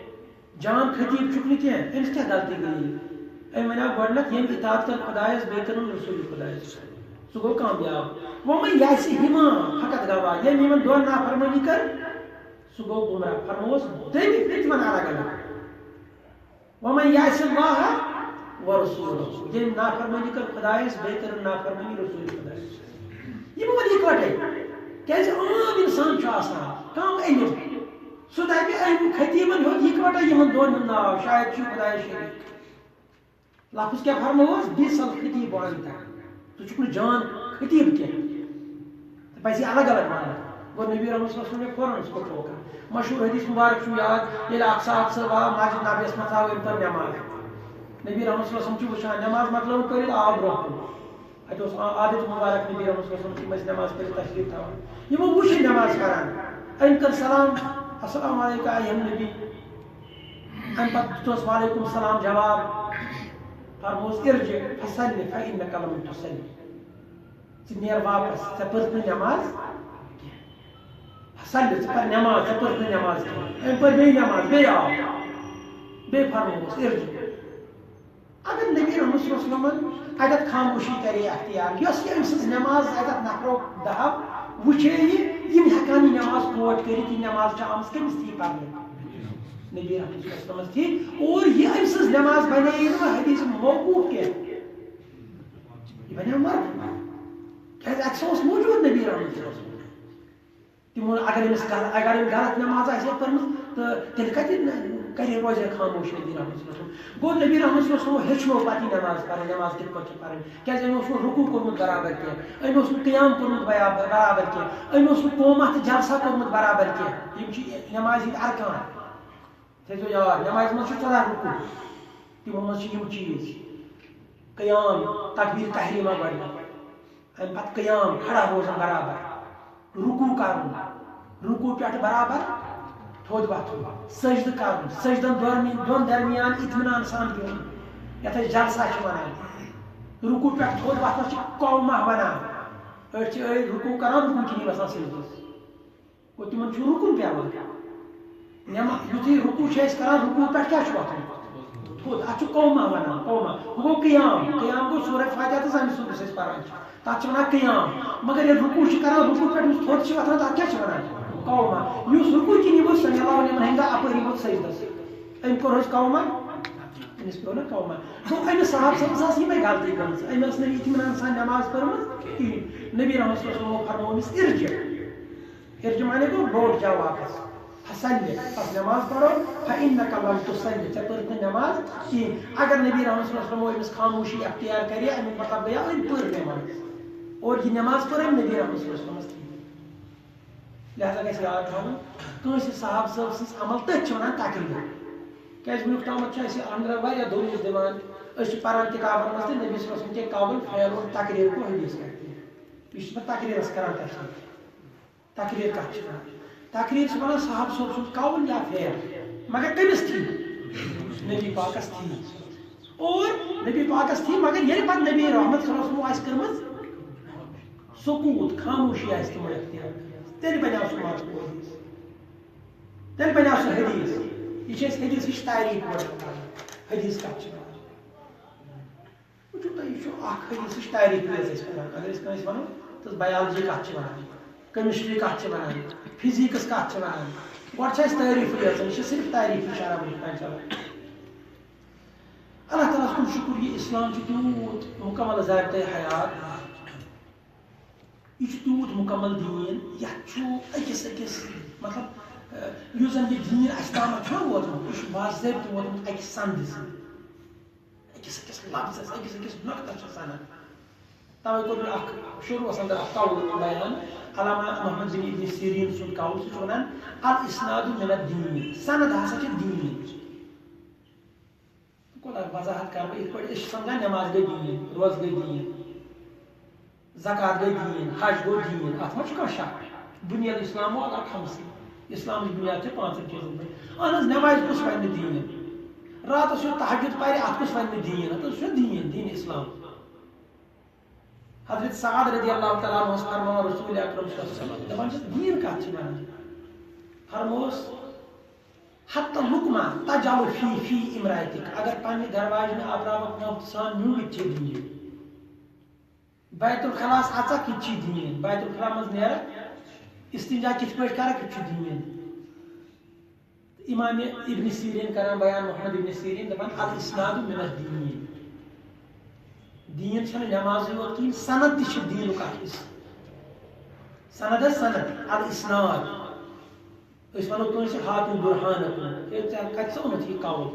جان خطیٖب چھُکھ نہٕ کینٛہہ أمِس کیٛاہ غلطی گٔیے أمۍ وَنیو گۄڈنٮ۪تھ ییٚمۍ اطاعت کٔر خۄدایس بیٚیہِ کٔرٕن رسوٗل خۄدایس سُہ گوٚو کامیاب وۄنۍ یعصہما فقد غوا ییٚمۍ یِمن دۄن نافرمٲنی کٔر سُہ گوٚو گمراہ فرمووس دٔیمہِ پھِرِ تِمن الگ الگ ومن یعص اللہ ورسوٗلہ ییٚمۍ نافرمٲنی کٔر خۄدایس بیٚیہِ کٔرٕن نافرمٲنی رسوٗل خۄدایس یِم ووٚن یِکوٹے کیٛازِ عام اِنسان چھُ آسان کم علم سُہ دپہِ أمۍ خطیٖبن ہیوٚت یِکوٹے یِمن دۄن ہُنٛد ناو شاید چھُ خۄدایس شریٖف لفظ کیٛاہ فرمووس بیٖسل خطیٖب بان کر ژٕ چھُکھ نہٕ جان خطیٖب کینٛہہ پزی الگ الگ وَنُن گوٚو نبی رحمت صلی اللہ علیہ وسلم فوراً سُہ ٹوکا مشہوٗر حدیث مُبارک چھُ یاد ییٚلہِ اکھ صاحب صٲب آو مسجد نبیَس منٛز آو أمۍ پٔر نٮ۪ماز نبی رحمت صلی اللہ علیہ وسلم چھُ وٕچھان نٮ۪ماز مۄکلٲو کٔرِتھ آو برونٛہہ کُن اَتہِ اوس عادت مُبارک نبی رحمت صلی اللہ علیہ وسلم یِم ٲسۍ نٮ۪ماز پٔرِتھ تشریٖف تھاوان یِمو وٕچھ یہِ نٮ۪ماز پران أمۍ کٔر سلام السلام علیکم ایُہم نبی اَمہِ پتہٕ دِژوس وعلیکُم السلام جواب فرمووس ارجع فصلی فإنک لم تصلی ژٕ نیر واپس ژےٚ پٔرٕتھ نہٕ نٮ۪ماز فصلی ژٕ پر نٮ۪ماز ژےٚ پٔرٕتھ نہٕ نٮ۪ماز کینٛہہ أمۍ پٔر بیٚیہِ نٮ۪ماز بیٚیہِ آو بیٚیہِ فرمووس ارجع اگر نبی رحمت صلی اللہ علیہ وسلم اتٮ۪تھ خاموشی کرے اختیار یۄس یہِ أمۍ سٕنٛز نٮ۪ماز اتٮ۪تھ نفرو دہو وٕچھے یِم ہٮ۪کان یہِ نٮ۪ماز پوٹ کٔرِتھ یہِ نٮ۪ماز چھِ آمٕژ کٔمِس تھی پرنہٕ نبی رحمت صلی اللہ علیہ وسلمس تھی اور یہِ أمۍ سٕنٛز نٮ۪ماز بنے نہٕ حدیث موقوٗف کینٛہہ یہِ بنے مرفوع کیٛازِ اَتہِ سا اوس موجوٗد نبی رحمت صلی اللہ علیہ وسلم تِمو اگر أمۍ غلط نٮ۪ماز آسہِ ہے پٔرمٕژ تہٕ تیٚلہِ کتہِ کرے روزے خاموش نبی رحمت صلی اللہ علیہ وسلم گوٚو نبی رحمت صلی اللہ علیہ وسلم ہیٚچھنو پتہٕ یہِ نٮ۪ماز پرٕنۍ نٮ۪ماز کِتھ پٲٹھۍ چھِ پرٕنۍ کیٛازِ أمۍ اوس نہٕ رُکوٗع کوٚرمُت برابر کینٛہہ أمۍ اوس نہٕ قیام کوٚرمُت برابر کینٛہہ أمۍ اوس نہٕ قوما تہٕ جلسہ کوٚرمُت برابر کینٛہہ یِم چھِ نٮ۪مازِ ہٕنٛدۍ ارکان تھٲیزیو یاد نٮ۪مازِ منٛز چھُ 14 رُکوٗع تِمو منٛز چھِ یِم چیٖز قیام تکبیٖر تحریٖمہ گۄڈنٮ۪تھ اَمہِ پتہٕ قیام کھڑا روزُن برابر رُکوٗع کرُن رُکوٗع پٮ۪ٹھ برابر تھوٚد وۄتھُن سجدٕ کرُن سجدن دۄن درمیان اطمینان سان بِہُن یتھ أسۍ جلسہ چھِ ونان رُکوٗع پٮ۪ٹھ تھوٚد وۄتھنس چھِ قومہ ونان أڑۍ چھِ أڑۍ رُکوٗع کران رُکُن کِنی وسان سجدس گوٚو تِمن چھُ رُکُن پیٚوان یُتھُے رُکوٗع چھِ أسۍ کران رُکوٗع پٮ۪ٹھ کیٛاہ چھُ وۄتھُن تھوٚد اتھ چھُ قومہ ونان قومہ ہُہ گوٚو قیام قیام گوٚو سورہ فاتحہ تہٕ زَمہِ سُنٛد یُس أسۍ پران چھِ تتھ چھِ ونان قیام مگر ییٚلہِ رُکوٗع چھِ کران رُکوٗع پٮ۪ٹھ یُس تھوٚد چھِ وۄتھان تتھ کیٛاہ چھِ ونان قومہ یُس رُکوٗع کِنی ووت سمع اللہ لمن حمدہ اپٲری ووت سجدس أمۍ کوٚر حظ قومہ أمِس پیوٚو نا قومہ گوٚو أمِس صاحب صٲبس ٲس یِمے غلطی گٔمٕژ أمۍ ٲس نہٕ اطمینان سان نٮ۪ماز پٔرمٕژ کِہیٖنۍ نبی رحمت صلی اللہ علیہ وسلم فرموو أمِس ارجع مانے گوٚو لوٹ جاو واپس فصلی بس نٮ۪ماز پرو فإنک لم تصلی ژےٚ پٔرٕتھ نہٕ نٮ۪ماز کِہیٖنۍ اگر نبی رحمت صلی اللہ علیہ وسلم أمِس خاموشی اختیار کرے امیُک مطلب گٔیو أمۍ پٔر نٮ۪ماز اور یہِ نٮ۪ماز پٔر أمۍ نبی رحمت صلی اللہ علیہ وسلمس لہذا گژھِ یاد تھاوُن کٲنٛسہِ صاحب صٲب سٕنٛز عمل تٔتھۍ چھِ ونان تقریٖر کیٛازِ وٕنیُک تامتھ چھِ اَسہِ اندر واریاہ دروٗد دِوان أسۍ چھِ پران کِتابن منٛز تہِ نبی صلی اللہ علیہ وسلم کے قول فعل اور تقریٖر کو حدیث کرتے یہِ چھُس بہٕ تقریٖرس کران تقریٖر کتھ چھِ ونان تقریٖر چھِ ونان صاحب صٲب سُنٛد قول یا فعل مگر کٔمِس تھی نبی پاکس تھی اور نبی پاکس تھی مگر ییٚلہِ پتہٕ نبی رحمت صلی اللہ علیہ وسلم آسہِ کٔرمٕژ سکوٗت خاموشی آسہِ تِمو اختیار تیٚلہِ بنیٛو سُہ مرفوع حدیث تیٚلہِ بنیٛو سُہ حدیث یہِ چھِ أسۍ حدیثٕچ تعریٖف پٲٹھۍ کران حدیث کتھ چھِ ونان یہ تعریف اگر کنس ونو تو بایولوجی کت کیمسٹری کت فزکس کت گۄڈٕ چھِ اَسہِ تعریٖفٕے یٲژ یہِ چھِ صرف تعریٖفی شرابٕچ پانہٕ چلان اللہ تعالیٰ کُن شُکر یہِ اِسلام چھُ تیوٗت مُکمل ضابطۂ حیات یہِ چھُ تیوٗت مُکمل دیٖن یتھ چھُ أکِس أکِس مطلب یُس زن یہِ دیٖن اَسہِ تامتھ چھُنہ ووتمُت یہِ چھُ باضٲبطہٕ ووتمُت اَکہِ سندٕ سۭتۍ أکِس أکِس لفظس أکِس أکِس نۄقطس چھُ سنان توے کوٚر مےٚ اکھ شروٗعس انٛدر اکھ قول بیان علامہ محمد بن ابن سیریٖن سُنٛد قول سُہ چھُ ونان الاسناد من الدین سند ہسا چھِ دیٖن کوتاہ وضاحت کرٕ بہٕ یِتھ پٲٹھۍ أسۍ چھِ سمجھان نٮ۪ماز گٔے دیٖن روزٕ گٔے دیٖن زکات گٔے دیٖن حج گوٚو دیٖن اتھ ما چھُ کانٛہہ شک بُنیاد اسلام علی خمس اسلامٕچ بُنیاد چھِ پانٛژن چیٖزن پٮ۪ٹھ اہن حظ نٮ۪مازِ کُس ونہِ دیٖن راتس یوٚت تہجد پرِ اتھ کُس ونہِ دیٖن اتھ حظ چھُ دیٖن دیٖن اسلام حضرت سعد رضی اللہ تعالیٰ عنہ فرماوان رسول اکرم صلی اللہ علیہ وسلم دپان چھِس دیٖن کتھ چھِ ونان فرموس حتی لقمہ تجعل فی امرأتک اگر پننہِ درواجہِ مےٚ آبراوک نوٚقتہٕ سان نیوٗمٕتۍ چھِ دیٖن بیت الخلاس اژکھ یہِ تہِ چھِ دیٖن بیت الخلا منٛز نیرکھ استنجا کِتھ پٲٹھۍ کرکھ یہِ تہِ چھُ دیٖن امام ابن سیریٖن کران بیان محمد ابن سیریٖن دپان الاسناد من الدین دیٖن چھنہٕ نٮ۪مازٕے یوت کِہیٖنۍ سند تہِ چھِ دیٖنُک اکھ حصہٕ سند حظ سند الاسناد أسۍ وَنو کٲنٛسہِ ہاتُن بُرہانُک ہے ژےٚ کتہِ ژٕ اوٚنُتھ یہِ قول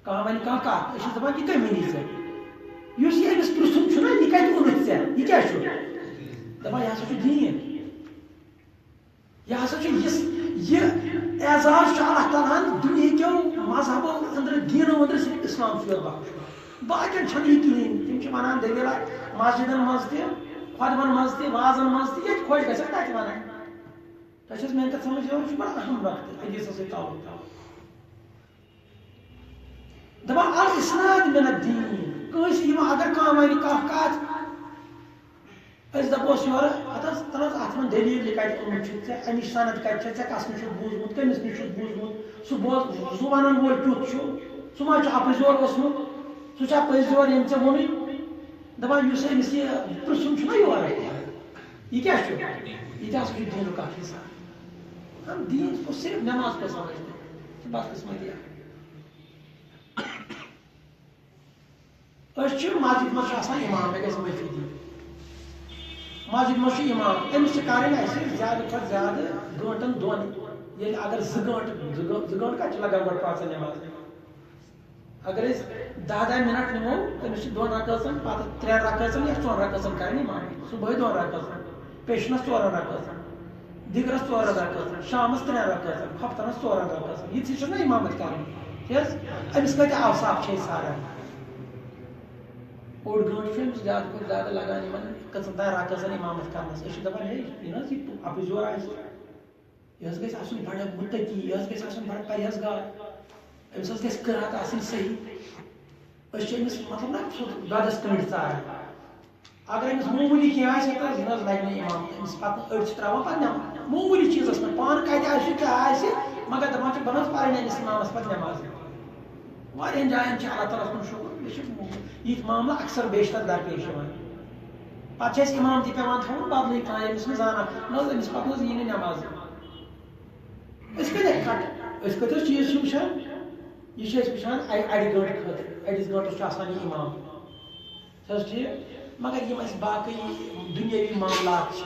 کانٛہہ وَنہِ کانٛہہ کتھ أسۍ چھِ دپان یہِ کٔمۍ ؤنی ژےٚ یُس یہِ أمِس پرٛژھُن چھُنہ یہِ کتہِ اوٚنُتھ ژےٚ یہِ کیٛاہ چھُ دپان یہِ ہسا چھُ دیٖن یہِ ہسا چھُ یہِ اعزاز چھُ اللہ تعالیٰ ہن دُنہِکیو مذہبو أنٛدرٕ دیٖنو أنٛدرٕ صرف اسلام چھُ یوت بخشُن باقین چھنہٕ یہِ کِہیٖنۍ تِم چھِ ونان دٔلیٖلا مسجدن منٛز تہِ خۄطبن منٛز تہِ وازن منٛز تہِ ییٚتہِ خۄش گژھٮ۪کھ تتہِ ونان تۄہہِ چھِ حظ میٛانہِ کتھ سمجھ یِوان یہِ چھُ بڑٕ اہم وقت حدیٖثس سۭتۍ تعلق تھاوُن دپان الاسناد من الدین کٲنٛسہِ یِوان اگر کانٛہہ وَنہِ کانٛہہ کتھ أسۍ دپوس یورٕ اتھ حظ تل حظ اتھ وَن دٔلیٖل یہِ کتہِ اوٚنمُت چھُتھ ژےٚ اَمِچ سند کتہِ چھےٚ ژےٚ کس نِش چھُتھ بوٗزمُت کٔمِس نِش چھُتھ بوٗزمُت سُہ ونن وول کیُتھ چھُ سُہ ما چھُ اپُز یور اوسمُت سُہ چھا پٔزۍ یور ییٚمۍ ژےٚ ووٚنُے دپان یُس أمِس یہِ پرٛژھُن چھُنہ یورٕ یہِ کیٛاہ چھُ یہِ تہِ ہسا چھُ دیٖنُک اکھ حصہٕ دیٖن گوٚو صرف نٮ۪ماز پٲٹھۍ سمجھ بدقٕسمتی أسۍ چھِ مسجد منٛز چھُ آسان اِمام مےٚ گژھِ معٲفی دِنۍ مسجد منٛز چھُ اِمام أمِس چھِ کَرٕنۍ اَسہِ زیادٕ کھۄتہٕ زیادٕ گٲنٛٹن دۄن ییٚلہِ اگر 2 گٲنٛٹہٕ 2 گٲنٛٹہٕ کَتہِ چھِ لگان گۄڈٕ پانٛژن نٮ۪ماز اگر أسۍ 10 مِنٹ نِمو تٔمِس چھِ 2 رکٲژن پتہٕ 3 رکٲژن یا 4 رکٲژن کَرٕنۍ اِمام صُبحٲے 2 رکٲژن پیشنس 4 رکٲژن دِگرس 4 رکٲژن شامس 3 رکٲژن ہفتنس 4 رکٲژن یِتھٕے چھُ نہ اِمامت کَرٕنۍ ٹھیٖک حظ أمِس کۭتیاہ اوصاف چھِ أسۍ ژھانڈان 1 گٲنٛٹہٕ چھُ أمِس زیادٕ کھۄتہٕ زیادٕ لگان یِمن کٔژن تام رکٲژن اِمامت کرنس أسۍ چھِ دپان ہے یہِ نہ حظ یہِ اپُز یور آسہِ یہِ حظ گژھِ آسُن بڑٕ مُتقی یہِ حظ گژھِ آسُن بڑٕ پرہیزگار أمِس حظ گژھِ قرات آسٕنۍ صحیح أسۍ چھِ أمِس مطلب نہ سُہ دۄدس کٔنڈۍ ژاران اگر أمِس معموٗلی کینٛہہ آسہِ تہٕ یہِ نہ حظ لگہِ نہٕ اِمام أمِس پتہٕ أڑۍ چھِ تراوان پتہٕ نٮ۪ماز معموٗلی چیٖزس پٮ۪ٹھ پانہٕ کتہِ آسہِ کیٛاہ آسہِ مگر دپان چھِ بہٕ نہ حظ پرٕنۍ أمِس اِمامس پتہٕ نٮ۪ماز واریاہن جاین چھِ اللہ تعالیٰ کُن شُکر یہِ چھِ یِتھۍ معاملہٕ اکثر بیشتر درپیش یِوان پتہٕ چھِ اَسہِ اِمام تہِ پیٚوان تھاوُن بدلٕے کانٛہہ ییٚمِس نہٕ زانان نہ حظ أمِس پتہٕ حظ یی نہٕ نٮ۪ماز أسۍ کَتہِ کھٹ أسۍ کۭتیاہ چیٖز چھِ وٕچھان یہِ چھِ أسۍ وٕچھان اَڑِ گٲنٛٹہٕ خٲطرٕ أڑِس گٲنٛٹس چھُ آسان یہِ اِمام چھِ حظ ٹھیٖک مگر یِم اَسہِ باقٕے دُنیٲوی معاملات چھِ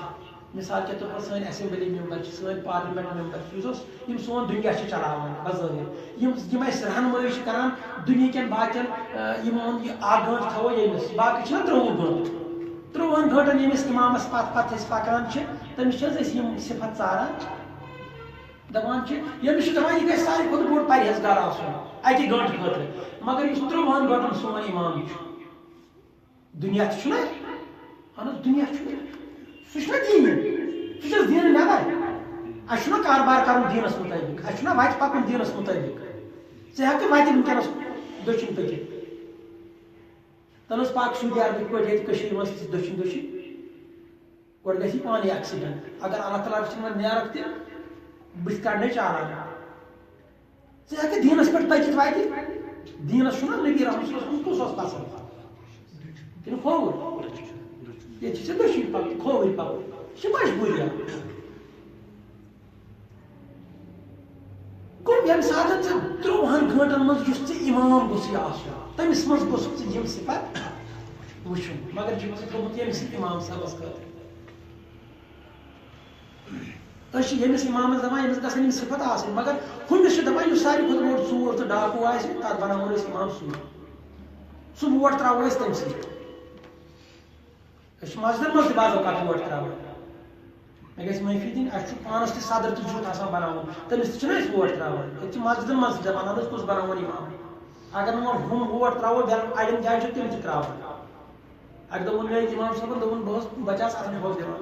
مثال کے طور پر سٲنۍ ایسمبلی ممبر چھِ سٲنۍ پارلمنٹ ممبر چھِ یِم سون دُنیا چھِ چلاوان بظٲہِر یِم اَسہِ رہنمٲیی چھِ کران دُنہِکٮ۪ن باقین یِمو ووٚن یہِ 1 گٲنٛٹہٕ تھاوو ییٚمِس باقٕے چھِنہ 30 گٲنٛٹہٕ 30 گٲنٛٹن ییٚمِس اِمامس پتہٕ أسۍ پکان چھِ تٔمِس چھِ حظ أسۍ یِم صفت ژاران دپان چھِ ییٚمِس چھِ دپان یہِ گژھِ ساروی کھۄتہٕ بوٚڑ پرہیزگار آسُن 1 گٲنٛٹہٕ خٲطرٕ مگر یُس 30 گٲنٛٹن سون اِمام چھُ دُنیا تہِ چھُنہ اہن حظ دُنیا چھُ سُہ چھُنہ دیٖن سُہ چھُ دیٖنہٕ نٮ۪بر اَسہِ چھُنہ کاربار کرُن دیٖنس مُطٲبِق اَسہِ چھُنہ وتہِ پکُن دیٖنس مُطٲبِق ژٕ ہٮ۪کہٕ وتہِ وٕنکیٚنس دٔچھُن پٔکِتھ تَنہٕ حظ پاک سعوٗدی عربٕکۍ پٲٹھۍ ییٚتہِ کٔشیٖرِ منٛز دٔچھُن گۄڈٕ گژھِ پانے ایکسیڈنٹ اگر اللہ تعالیٰ رٔچھِنۍ وۄنۍ نیرکھ تہِ بٕتھِ کڑنے چالان ژٕ ہٮ۪کہٕ دیٖنس پٮ۪ٹھ پٔکِتھ وتہِ دیٖنس چھُنہ نبی رحمت صلی اللہ علیہ وسلم کُس اوس پسنٛد کن کھوور یہ دشین پک کھوور پک یہ مجبوری گو یم سات 30 گھنٹن مز امام گوس یہ تمس مز گوس یم صفت وچن مگر گومت یمس امام صاحبس خاطر یمس امامس دپان یمس گژھن یم صفت آسن مگر ہُمس دپان یُس ساروی کھۄتہٕ بوٚڑ ژوٗر تہٕ ڈاکوٗ آسہِ تتھ بناوون أسۍ امام سُہ ووٹ تراوو أسۍ تٔمسٕے أسۍ چھِ مسجدن منٛز تہِ بعض اوقات ووٹ تراوان مےٚ گژھِ معٲفی دِنۍ اَسہِ چھُ پانس تہِ صدر تہِ چھُ آسان بناوُن تٔمِس تہِ چھِنہ أسۍ ووٹ تراوان ییٚتہِ چھِ مسجدن منٛز تہِ دپان أسۍ کُس بناوون امام اگر نہٕ وۄنۍ ہُم ووٹ تراوو اڑٮ۪ن جاین چھِ تِم تہِ تراوان اکہِ دۄہ ووٚن مےٚ امام صٲبن دوٚپُن بہٕ اوسُس بچہٕ آسہٕ اتھ بوٚگ دِوان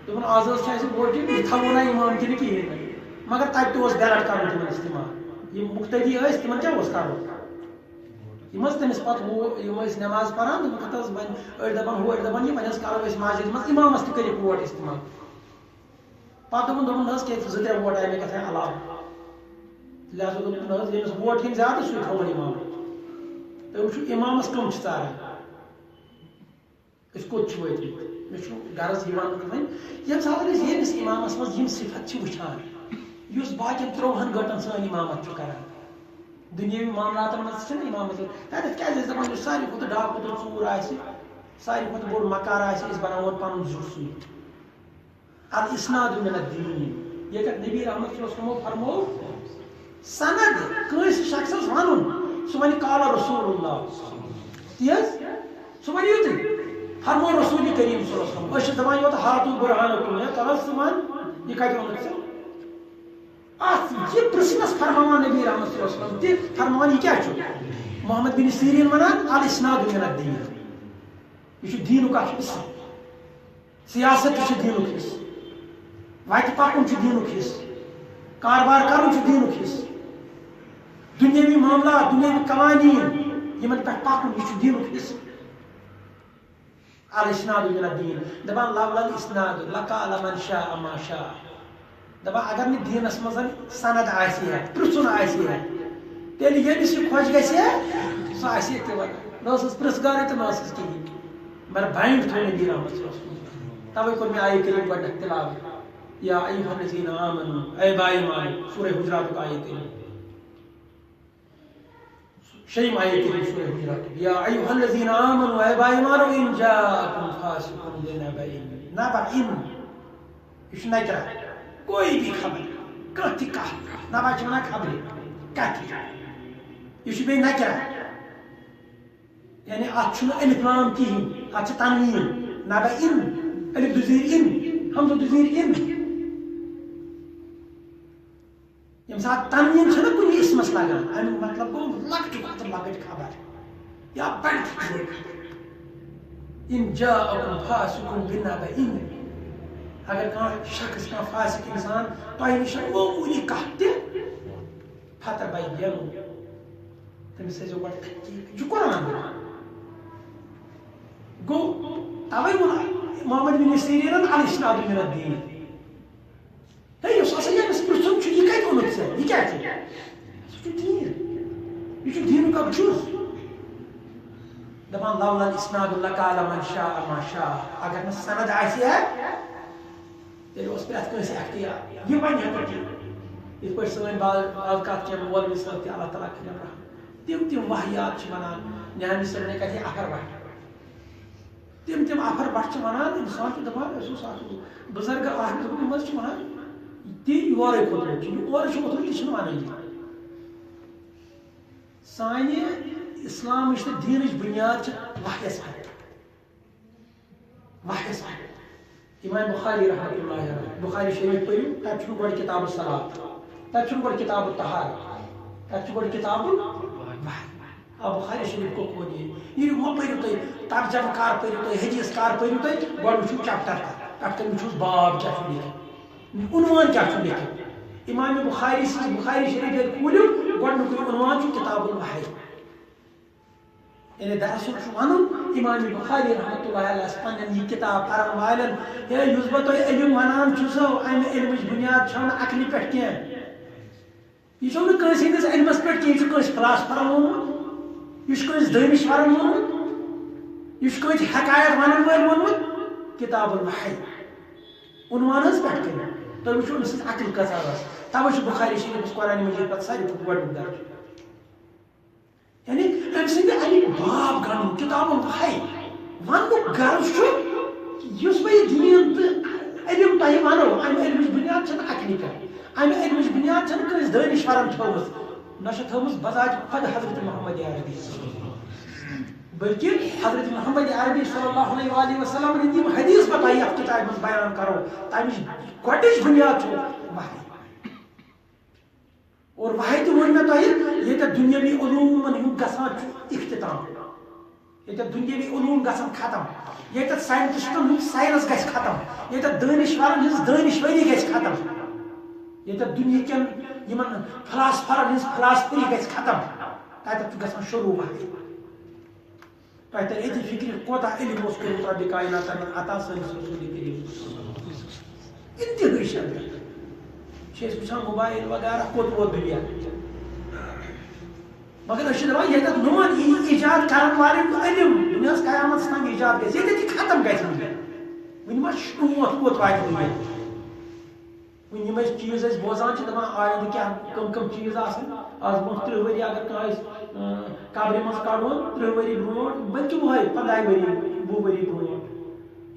دوٚپُن آز حظ چھِ اَسہِ ووٹِنٛگ یہِ تھاوو نہٕ امام کِنہٕ کِہیٖنۍ نہٕ مگر تتہِ تہِ اوس بیلٹ کرُن تِمن استعمال یِم مُقتدی ٲسۍ تِمن کیٛاہ اوس کرُن یم تٔمس پتہٕ یم نماز پران دوٚپُکھ حظ وۄنۍ أڑۍ دپان ہُہ أڑۍ دپان یہِ وۄنۍ حظ کرو أسۍ مسجد منٛز امامس تہِ کٔرِکھ ووٹ استعمال پتہٕ دوٚپُن حظ کیٛازِ 2-3 ووٹ آیہِ مےٚ کیٛاہ علاوٕ لہذا دوٚپُن حظ ییٚمِس ووٹ ہیٚنۍ زیادٕ سُے تھاوون امام تُہۍ وٕچھِو امامس کٕم چھِ ژاران أسۍ کوٚت چھِ وٲتمٕتۍ مےٚ چھُ غرض یِوان وۄنۍ ییٚمہِ ساتہٕ أسۍ ییٚمِس امامس منٛز یِم صفت چھِ وٕچھان یُس باقین 30 گٲنٛٹن سٲنۍ امامت چھُ کران دُنیٲوی معاملاتن منٛز چھِنہ امامت تتٮ۪تھ کیٛازِ ٲسۍ دپان یُس ساروی کھۄتہٕ ڈاکوٗ تہٕ ژوٗر آسہِ ساروی کھۄتہٕ بوٚڑ مکار آسہِ أسۍ بناوون پنُن زیُٹھ سُے الاسناد من الدین ییٚتٮ۪تھ نبی رحمت صلی اللہ علیہ وسلمو فرموو سند کٲنٛسہِ شخصس ونُن سُہ ونہِ قال رسول اللہ تی حظ سُہ ونہِ یُتُے فرمو رسول کریم صلی اللہ علیہ وسلم أسۍ چھِ دپان یوت ہاتوٗ برہانکُم ہے کر ژٕ ون یہِ کتہِ ووٚنُتھ ژےٚ اتھ یہ پرژھنس فرماوان نبی رحمت صلی اللہ علیہ وسلم تہِ فرماوان یہِ کیٛاہ چھُ محمد بن سیریٖن ونان الاسناد من الدین یہ چھُ دیٖنُک اکھ حصہٕ سیاست تہِ چھُ دیٖنُک حصہٕ وتہِ پکُن چھُ دیٖنُک حصہٕ کاربار کرُن چھُ دیٖنُک حصہٕ دُنیٲوی معاملات دُنیٲوی قوانین یمن پٮ۪ٹھ پکُن یہِ چھُ دیٖنُک حصہٕ الاسناد من الدین دپان لولا الاسناد لقال من شاء ما شاء دپان اگر نہٕ دیٖنس منٛز سند آسہِ ہا پرژھُن آسہِ ہا تیٚلہِ ییٚمِس یہِ خۄش گژھِ ہا سُہ آسہِ ہے تہِ ونان نہ ٲسٕس پرژھگارٕے تہٕ نہ ٲسٕس کِہیٖنۍ مگر بایِنٛڈ تھوٚو نبی رحمت صلی اللہ علیہ وسلم توے کوٚر مےٚ آیہِ کریم گۄڈنیٚتھ تلاوت یا ایُہا الذین آمنوا اے با ایمان سورہ حجراتُک آیہِ کریم شیٚیِم آیہِ کریم سورہ حجراتُک یا ایُہا الذین آمنوا اے با ایمانو ان جاءکم فاسق بنبأ نبأ یہ چھُ نکرا کوئی بھی خبر کانٛہہ تہِ کتھ نبأ چھِ ونان خبرِ کتھِ یہ چھُ بیٚیہِ نکرا یعنی اتھ چھُنہٕ الف لام کِہیٖنۍ اتھ چھِ تنویٖن نبأ الف دُزیٖر ان حمزہ دُزیٖر ان ییٚمہِ ساتہٕ تنویٖن چھَنہ کُنہِ اسمس لگان امیُک مطلب گوٚو لۄکٹہِ کھۄتہٕ لۄکٕٹ خبر یا بڑِ خبر ان جاءکم فاسق بنبأ اگر کانٛہہ شخص کانٛہہ فاسق انسان تۄہہِ نِش معموٗلی کتھ تہِ فتبینوا تٔمِس ٲسۍزیو گۄڈٕ تحقیٖق یہِ چھُ قرآن گوٚو توے ووٚن محمد بن سیریٖنن الاسناد من الدین ہے یُس ہسا ییٚمِس پرژھُن چھُ یہِ کتہِ ووٚنُتھ ژےٚ یہِ کیٛاہ چھُ سُہ چھُ دیٖن یہِ چھُ دیٖنُک اکھ جُز دپان لولا الاسناد لقال من شاء ما شاء اگر نہٕ سند آسہِ ہا تیٚلہِ اوس پرٛٮ۪تھ کٲنٛسہِ اختیار یہِ وَنہِ ہا پٲٹھۍ یِتھ پٲٹھۍ سٲنۍ بعض کتھ کینٛہہ مولوی صٲب تہِ اللہ تعالیٰ کٔرِنۍ رحم تِم واحیات چھِ ونان نیامہِ صٲب نے کتھِ افر بٹ تِم افر بٹ چھِ ونان انسان چھُ دپان اَسہِ اوس اکھ بُزرگ اکھ یِم حظ چھِ ونان تی یورے کھوٚتمُت چھُ یہِ اورٕ چھُ ووٚتھمُت یہِ چھُنہٕ ونٲنی سانہِ اسلامٕچ تہٕ دیٖنٕچ بُنیاد چھِ وحیَس پٮ۪ٹھ وحیَس پٮ۪ٹھ امام بخاری رحمۃ اللہ علیہ بخاری شریف پٔرِو تتہِ چھُنہٕ گۄڈٕ کِتاب الصلاۃ تتہِ چھُنہٕ گۄڈٕ کِتاب الطہارہ تتہِ چھُ گۄڈٕ کِتاب الوحی بخاری شریف کو کھول ییٚلہِ وۄنۍ پٔرِو تُہۍ ترجمہٕ کر پٔرِو تُہۍ حدیث کر پٔرِو تُہۍ گۄڈٕ وٕچھِو چیپٹر تتھ کٔرۍ وٕچھوس باب کیٛاہ چھُ لیکھِتھ عنوان کیٛاہ چھُ لیکھِتھ امام بخاری سٕنٛز بخاری شریف ییٚلہِ کھوٗلِو گۄڈنیُکُے عنوان چھُ کِتاب الوحی یعنی دراصل چھُ ونُن امام بخاری رحمۃ اللہ علیہ پننٮ۪ن یہِ کِتاب پرن والٮ۪ن ہے یُس بہٕ تۄہہِ علم ونان چھُسو امہِ علمٕچ بُنیاد چھو نہٕ عقلہِ پٮ۪ٹھ کینٛہہ یہِ چھو نہٕ کٲنٛسہِ ہٕنٛدِس علمس پٮ۪ٹھ کینٛہہ یہِ چھُ کٲنٛسہِ فلاسفرن ووٚنمُت یہِ چھُ کٲنٛسہِ دٲنِشورن ووٚنمُت یہ حکایت ون وونمت کتاب الوحی عنوان پہ تھی وچو ام سن عقل کچھ توے بخاری شریف قرآن مجید پہ ساری گۄڈنیُک درج یعنی ام سند امیک باب گنڈ کتاب الوحی ونک غرض اس بہ دین تو علم تہ ونو امہ علمچ بنیاد چھ عقلی پہ امہ علمچ بنیاد چھ کس دانشورن تھومت نہ تھومت بذات خود حضرت محمد عربی بلکہ حضرت محمد عربی صلی اللہ علیہ وآلہ وسلم نے یہ حدیث بتائی ات کتاب میں بیان کرو تمچ گۄڈنِچ بنیاد چھ وحی اور وحی تو ون میں تہ یہ دنیاوی علومن ہند گژھان اختتام یہ دنیاوی علوم گژھان ختم یہ سائنٹسٹن ہند سائنس گژھِ ختم یہ دانشورن ہز دانشوری گژھِ ختم یہ دنیا کن یمن فلاسفرن ہز فلاسفری گژھِ ختم تتھ گژھان شروع وحی تہ تر اتی فکر کوتاہ علم اس کو رب کائنات عطا سٲنِس رسول کریم انتہٲئی شدت وچھان موبائل وغیرہ کوت ووت دنیا مگر دپان یہ نوٚن ایجاد کرن والٮ۪ن علم دنیاہس قیامتس تام ایجاد گژھِ یہ ختم گژھِ وۄنۍ ما شونٛٹھ کوٚت واتہِ دنیا وۄنۍ یِم أسۍ چیٖز أسۍ بوزان چھِ دپان آیندٕ کیٛاہ کم چیٖز آسن آز برونٛہہ 30 ؤری اگر کانٛہہ أسۍ قبرِ منٛز کڑون 30 ؤری برونٛٹھ بلکہِ وُہے 15 ؤری 20 ؤری برونٛٹھ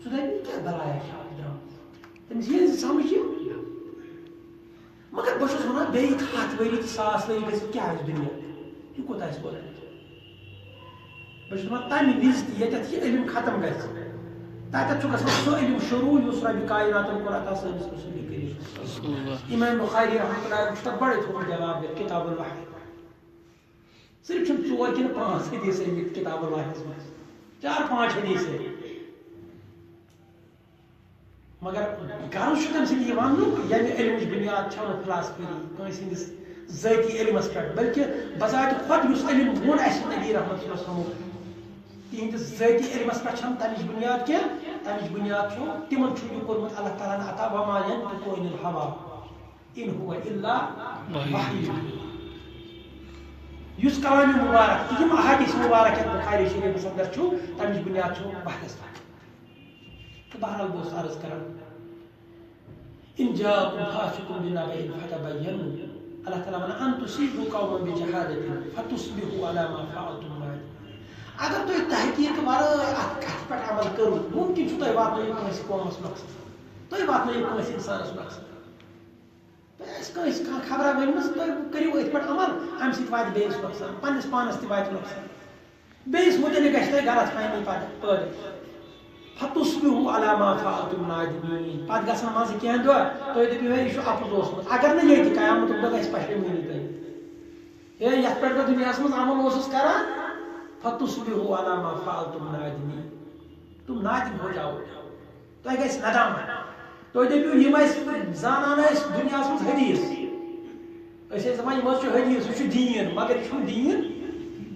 سُہ دپہِ کیٛاہ بلایا چھِ آز درٛامٕژ تٔمِس یی نہٕ سمجھ مگر بہٕ چھُس ونان بیٚیہِ 100 ؤری تہٕ 1000 ؤری گٔژھِتھ کیٛاہ آسہِ دُنیا یہ کوٚت آسہِ ووتمُت بہٕ چھُس دپان تمہِ وِزِ تہِ ییٚتٮ۪تھ یہِ علم ختم گژھِ تتٮ۪تھ چھُ گژھان سُہ علم شروع یُس ربِ کائناتن کوٚر عطا سٲنِس رسول کریم امام بخاری رحمۃ اللہ علیہ چھُ تتھ بڑے تھوٚمُت جواب دِتھ کتاب الوحی صرف چھِنہٕ 4 کِنہٕ 5 حدیث ٲمٕتۍ کتاب الوحیَس منٛز 4-5 حدیث مگر غرض چھُ تٔمۍ سٕنٛدِ یہِ وننُک ییٚمہِ علمٕچ بنیاد چھَنہٕ فلاسفری کٲنٛسہِ ہٕنٛدِس ذٲتی علمس پٮ۪ٹھ بلکہ بذات خود یُس علم ووٚن اَسہِ نبی رحمت صلی اللہ علیہ وسلم تِہنٛدِس ذٲتی علمس پٮ۪ٹھ چھَنہٕ تمِچ بنیاد کینٛہہ تمِچ بنیاد چھُ تِمن چھُ یہِ کوٚرمُت اللہ تعالیٰ ہن عطا وما ينطق عن الهوى ان هو الا وحی یُس کلام مبارک تہٕ یِم احادیث مبارک یتھ بخاری شریفس اندر چھُ تمِچ بنیاد چھُ وحیَس پٮ۪ٹھ تہٕ بہرحال بہٕ اوسُس عرض کران ان جاءكم فاسق بنبأ فتبينوا اللہ تعالیٰ ونان ان تصیبوا قوما بجہالة فتصبحوا على ما فعلتم نادمین اگر تُہۍ تحقیق ورٲے اتھ کتھ پٮ۪ٹھ عمل کٔرِو ممکن چھُ تۄہہِ واتنٲیِو کٲنٛسہِ قومس نۄقصان تُہۍ واتنٲیِو کٲنٛسہِ انسانس نۄقصان تۄہہِ آسہِ کٲنٛسہِ کانٛہہ خبرا ؤنمٕژ تُہۍ کٔرِو أتھۍ پٮ۪ٹھ عمل امہِ سۭتۍ واتہِ بیٚیِس نۄقصان پننِس پانس تہِ واتہِ نۄقصان بیٚیِس متعلق گژھِ تۄہہِ غلط فہمی پتہٕ پٲدٕ فتصبحوا على ما فعلتم نادمین پتہٕ گژھان منٛزٕ کینٛہہ دۄہ تُہۍ دٔپِو ہے یہِ چھُ اپُز اوسمُت اگر نہٕ ییٚتہِ قیامتُک دۄہ گژھِ پشیمٲنی تۄہہِ ہے یتھ پٮ۪ٹھ بہٕ دُنیاہس منٛز عمل اوسُس کران فتصبحوا على ما فعلتم نادمین تم نادم ہو جاؤ تۄہہِ گژھِ ندامت تُہۍ دٔپِو یِم ٲسۍ زانان ٲسۍ دُنیاہس منٛز حدیث أسۍ ٲسۍ دپان یِم حظ چھُ حدیث یہِ چھُ دیٖن مگر یہِ چھُنہٕ دیٖن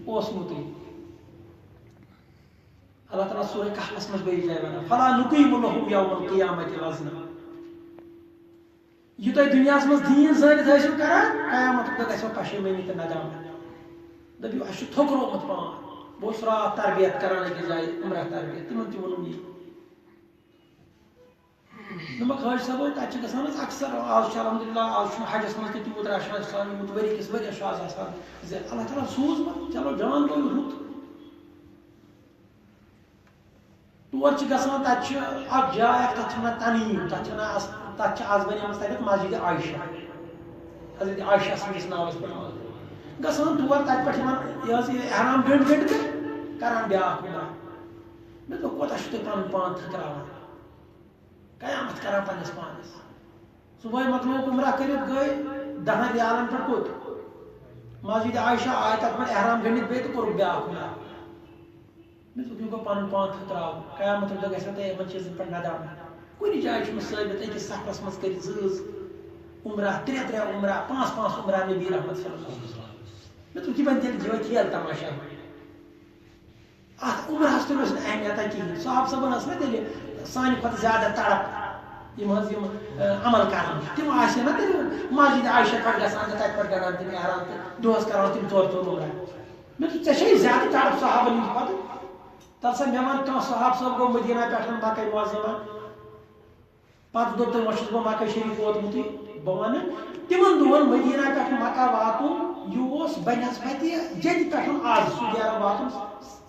اوسمُتٕے اللہ تعالیٰ سورہ کہفس منٛز بیٚیہِ جایہِ ونان فلا نقیم لهم یوم القیامۃ وزنا یہِ تۄہہِ دُنیاہس منٛز دیٖن زٲنِتھ ٲسِو کران قیامتُک دۄہ گژھِوٕ پشیمٲنی تہٕ ندامت دٔپِو اَسہِ چھُ تھوٚکرومُت پان بہٕ اوسُس راتھ تربیت کران أکِس جایہِ عمرہ تربیت تِمن تہِ ووٚنُم یی دوٚپمکھ حٲجی صٲب تتہِ چھِ گژھان حظ اکثر آز چھُ الحمدللہ آز چھُنہٕ حجس منٛز تہِ تیوٗت رش آسان یوٗت ؤری کِس ؤرِیَس چھُ آز آسان زِ اللہ تعالیٰ سوٗزمُت چلو جان گوٚو رُت تور چھِ گژھان تتہِ چھِ اکھ جاے اکھ تتھ چھِ ونان تنعیٖم تتھ چھِ آز بنیمٕژ تتٮ۪تھ مسجد عائشہ حضرت عائشہ سٕنٛدِس ناوس پٮ۪ٹھ گژھان تور تتہِ پٮ۪ٹھ یِوان یہِ حظ یہِ احرام گٔنڈۍ تہٕ کران بیاکھ عمرہ مےٚ دوٚپ کوتاہ چھُو تُہۍ پنُن پان تھٔکراوان قیامت کران پننِس پانس صبحٲے مۄکلووُکھ عمرہ کٔرِتھ گٔے 10 ریالن پٮ۪ٹھ کوٚت مسجد عائشہ آیہِ تتھ پٮ۪ٹھ احرام گٔنڈِتھ بیٚیہِ تہٕ کوٚرُکھ بیاکھ عمرہ مےٚ دوٚپ یہِ گوٚو پنُن پان تھٔکراوُن قیامتُک دۄہ گژھِوٕ تۄہہِ یِمن چیٖزن پٮ۪ٹھ ندامت کُنہِ جایہِ چھُنہٕ ثٲبت أکِس سفرس منٛز کٔرِتھ 2 عمرہ 3 عمرہ 5 عمرہ نبی رحمت صلی اللہ علیہ وسلم مےٚ دوٚپ یِمن تیٚلہِ دِیِو کھیل تماشا اتھ عمرہس تہِ اوس نہٕ اہمیتا کِہیٖنۍ صاحب صٲبن ٲس نا تیٚلہِ سانہِ کھۄتہٕ زیادٕ تڑپ یِم حظ یِم عمل کران تِم آسہِ نا تیٚلہِ مسجد عائشہ پٮ۪ٹھ گژھان تہٕ تتہِ پٮ۪ٹھ گنڈان تِم احرام تہٕ دۄہس کران تِم 4 عمرہ مےٚ دوٚپ ژےٚ چھے زیادٕ تڑپ صحابن ہِنٛدِ کھۄتہٕ تل سا مے ون کم صحاب صاحب گو مدینہ پہ مکہ معظمہ پتہ دوٚپ تٔمۍ وۄنۍ چھُس بہٕ مکہ شریف ووتمُتٕے بہٕ وَنہٕ تِمن دۄہن مدینہ پہ مکہ واتُن یہِ اوس بنسبتہِ جدِ پٮ۪ٹھ آز سعودی عرب واتُن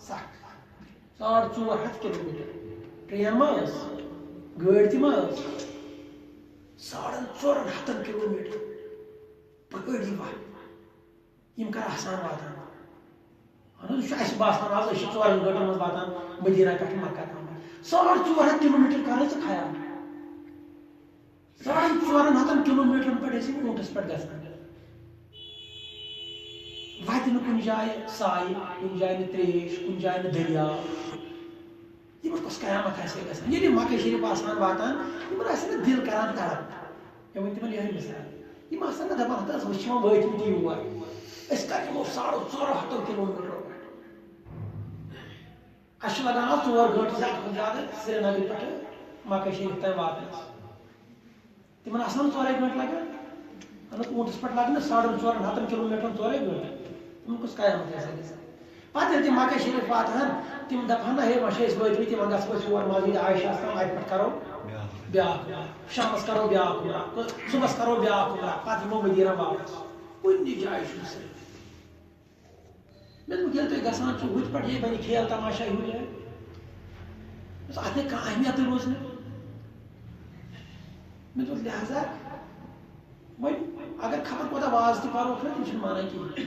سخ 450 کلومیٹر ٹرین ما ٲس گٲڑۍ تہِ ما ٲس 450 کلومیٹر پہٲڑی وتھ یِم کر آسان واتان اہن حظ اَسہِ باسان آز أسۍ چھِ 4 گٲنٛٹن منٛز واتان مدینہ پٮ۪ٹھ مکہ تام 450 کلومیٹر کر ژٕ خیال 450 کلومیٹرن پٮ۪ٹھ ٲسۍ یِم اونٹس پٮ۪ٹھ گژھان واتہِ نہٕ کُنہِ جایہِ سایہِ کُنہِ جایہِ نہٕ تریش کُنہِ جایہِ نہٕ دٔریاو یِمن کۄس قیامت آسہِ ہے گژھان ییٚلہِ مکہ شریف آسان واتان یِمن آسہِ نہٕ دِل کران تڑپ مےٚ ؤنۍ تِمن یِہے مثال یِم آسان نہٕ دپان ہتہٕ أسۍ چھِ وۄنۍ وٲتمٕتۍ یور أسۍ کر یِمو 450 کلومیٹر اَسہِ چھُ لگان آز 4 گٲنٛٹہٕ زیادٕ کھۄتہٕ زیادٕ سرینگرٕ پٮ۪ٹھ مکہ شریف تام واتنس تِمن آسان 4 گٲنٛٹہٕ لگان اہن اونٹس پٮ۪ٹھ لگان 450 کلومیٹر 4 گٲنٛٹہٕ تِمن کُس قیامت آسہِ گژھان پتہٕ ییٚلہِ تِم مکہ شریف واتہن تِم دپہن نہ ہے وۄنۍ چھِ أسۍ وٲتمٕتۍ وۄنۍ گژھو أسۍ یور مسجد عائشہ تام اَتہِ پٮ۪ٹھ کرو بیاکھ شامس کرو بیاکھ عمرہ صبحس کرو بیاکھ عمرہ پتہٕ یِمو مدینہ واپس کُنہِ جایہِ چھُنہٕ صحیح مےٚ دوٚپ ییٚلہِ تُہۍ گژھان چھِو ہُتہِ پٮ۪ٹھ یہِ بنہِ کھیل تماشا ہیوٗ جایہِ اتھ نہٕ کانٛہہ اہمیتٕے روز نہٕ مےٚ دوٚپ لہذا وۄنۍ اگر خبر کوتاہ واز تہِ پروکھ نا تِم چھِنہٕ مانان کِہیٖنۍ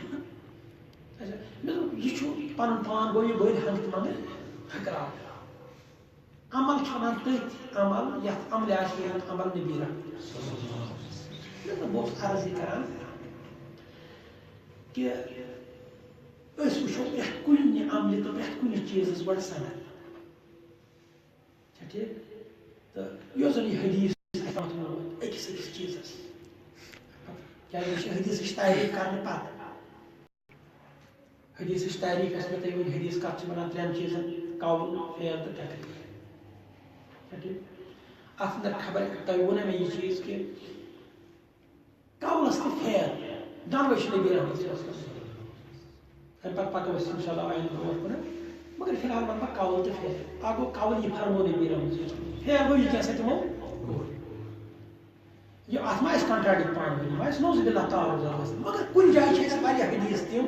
مےٚ دوٚپ یہِ چھُ پنُن پان گوٚو یہِ بٔلۍ ہنٛگتہٕ منٛگہٕ پھٔکراو عمل چھُ ونان تٔتھۍ عمل یتھ عملہِ آسہِ ووٚنمُت عمل نبی مےٚ دوٚپ بہٕ اوسُس عرض یہِ کران کہِ أسۍ وٕچھو پرٛٮ۪تھ کُنہِ عملہِ تہٕ پرٛٮ۪تھ کُنہِ چیٖزس گۄڈٕ سند چھا ٹھیٖک تہٕ یۄس زن یہِ حدیث أکِس أکِس چیٖزس کیٛازِ یہِ چھِ حدیثٕچ تعریٖف کرنہٕ پتہٕ حدیثٕچ تعریٖف یۄس مےٚ تۄہہِ ؤنۍ حدیث کتھ چھِ ونان 3 چیٖزن قول فعل تہٕ تقریر چھا ٹھیٖک اتھ اندر خبر تۄہہِ ووٚنا مےٚ یہِ چیٖز کہِ قولس تہٕ فعل دۄنوے چھِ نبی رحمت صلی اللہ علیہ وسلم امہِ پتہٕ پکو أسۍ انشاء اللہ آیندٕ برونٛٹھ کُن مگر فی الحال ونہٕ بہٕ قول تہٕ فعل اکھ گوٚو قول یہِ فرمو نبی رحمت صلی اللہ علیہ وسلم فعل گوٚو یہِ کیٛاہ سا تِمو یہِ اتھ ما آسہِ کنٹراڈِکٹ پانہٕ ؤنۍ ما آسہِ نوز باللہ تعارض گژھان مگر کُنہِ جایہِ چھِ اَسہِ واریاہ حدیث تِم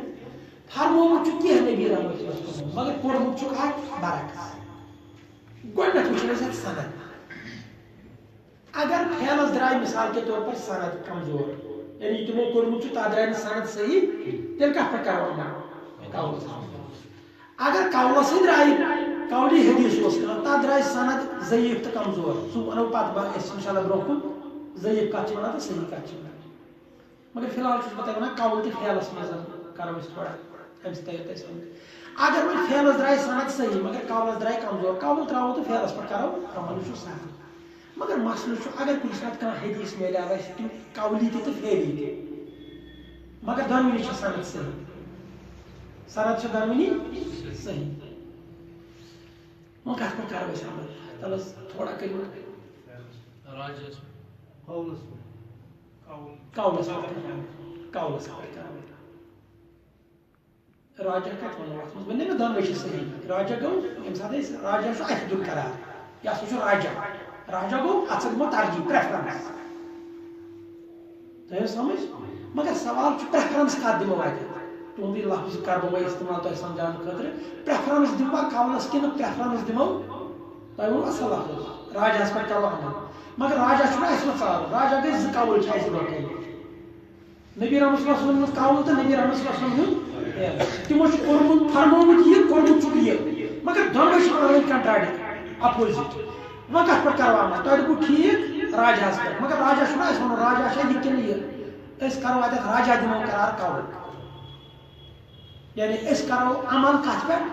فرمومُت چھُ کینٛہہ نبی رحمت صلی اللہ علیہ وسلم مگر کوٚرمُت چھُکھ اکھ برعکس گۄڈٕنیتھ وٕچھو أسۍ اتھ سند اگر فعلس درٛاے مثال کے طور پر سند کمزور یعنی تِمو کوٚرمُت چھُ تتھ درٛاے نہٕ سند صحیح تیٚلہِ کتھ پٮ۪ٹھ کرو قولس اگر قولس درٛاے قولی حدیث اوس کران تتھ درٛاے سند ضعیف تہٕ کمزور سُہ ونو پتہٕ أسۍ انشاء اللہ برونٛہہ کُن ضعیف کتھ چھِ ونان تہٕ صحیح کتھ چھِ ونان مگر فی الحال چھُس بہٕ تۄہہِ ونان قول تہٕ فعلس منٛز کرو أسۍ تھوڑا امہِ سۭتۍ تۄہہِ تۄہہِ سمجھ اگر وۄنۍ فعلس درٛاے سند صحیح مگر قولس درٛاے کمزور قول تراوو تہٕ فعلس پٮ۪ٹھ کرو عمل یہِ چھُ سہل مگر مسلہٕ چھُ اگر کُنہِ ساتہٕ کانٛہہ حدیث میلیو اَسہِ تِم قولی تہِ تہٕ فعلی تہِ مگر دۄنوٕنی چھِ سند صحیح سند چھِ دۄنوٕنی صحیح وۄنۍ کتھ پٮ۪ٹھ کرو أسۍ عمل تل حظ تھوڑا کٔرِو قولس پٮ۪ٹھ کرو راجہ کتھ ونو اتھ منٛز وۄنۍ مےٚ دۄنوے چھِ صحیح راجہ گوٚو ییٚمہِ ساتہٕ أسۍ راجہ چھُ اَسہِ دیُن قرار یہِ ہسا چھُ راجہ گوٚو اتھ سۭتۍ دِمو ترجیح پریفرنس تۄہہِ سمجھ مگر سوال چھُ پریفرنس کتھ دِمو اتہِ تُہُنٛد یہِ لفظ کرٕ بہٕ وۄنۍ استعمال تۄہہِ سمجھاونہٕ خٲطرٕ پریفرنس دِموا قولس کِنہٕ پریفرنس دِمو تۄہہِ ووٚنوُ اصل لفظ راجہس پٮ۪ٹھ کرو عمل مگر راجہ چھُنہ اَسہِ وۄنۍ ژارُن راجہ گٔے 2 قول چھِ اَسہِ برونٛہہ کَنہِ نبی رحمت صلی اللہ علیہ وسلم قول تہٕ نبی رحمت صلی اللہ علیہ وسلم تِمو چھُ کوٚرمُت فرمومُت یہِ کوٚرمُت چھُکھ یہِ مگر دۄنوے چھِ پانہٕ ؤنۍ کنٹراڈِکٹ اپوزِٹ وۄنۍ کتھ پٮ۪ٹھ کرو عمل تۄہہِ دوٚپوُ ٹھیٖک راجہس پٮ۪ٹھ مگر راجہ چھُنہ اَسہِ وَنُن راجہ چھا یہِ کِنہٕ یہِ أسۍ کرو اتٮ۪تھ راجہ دِمو قرار قول یعنی أسۍ کرو عمل کتھ پٮ۪ٹھ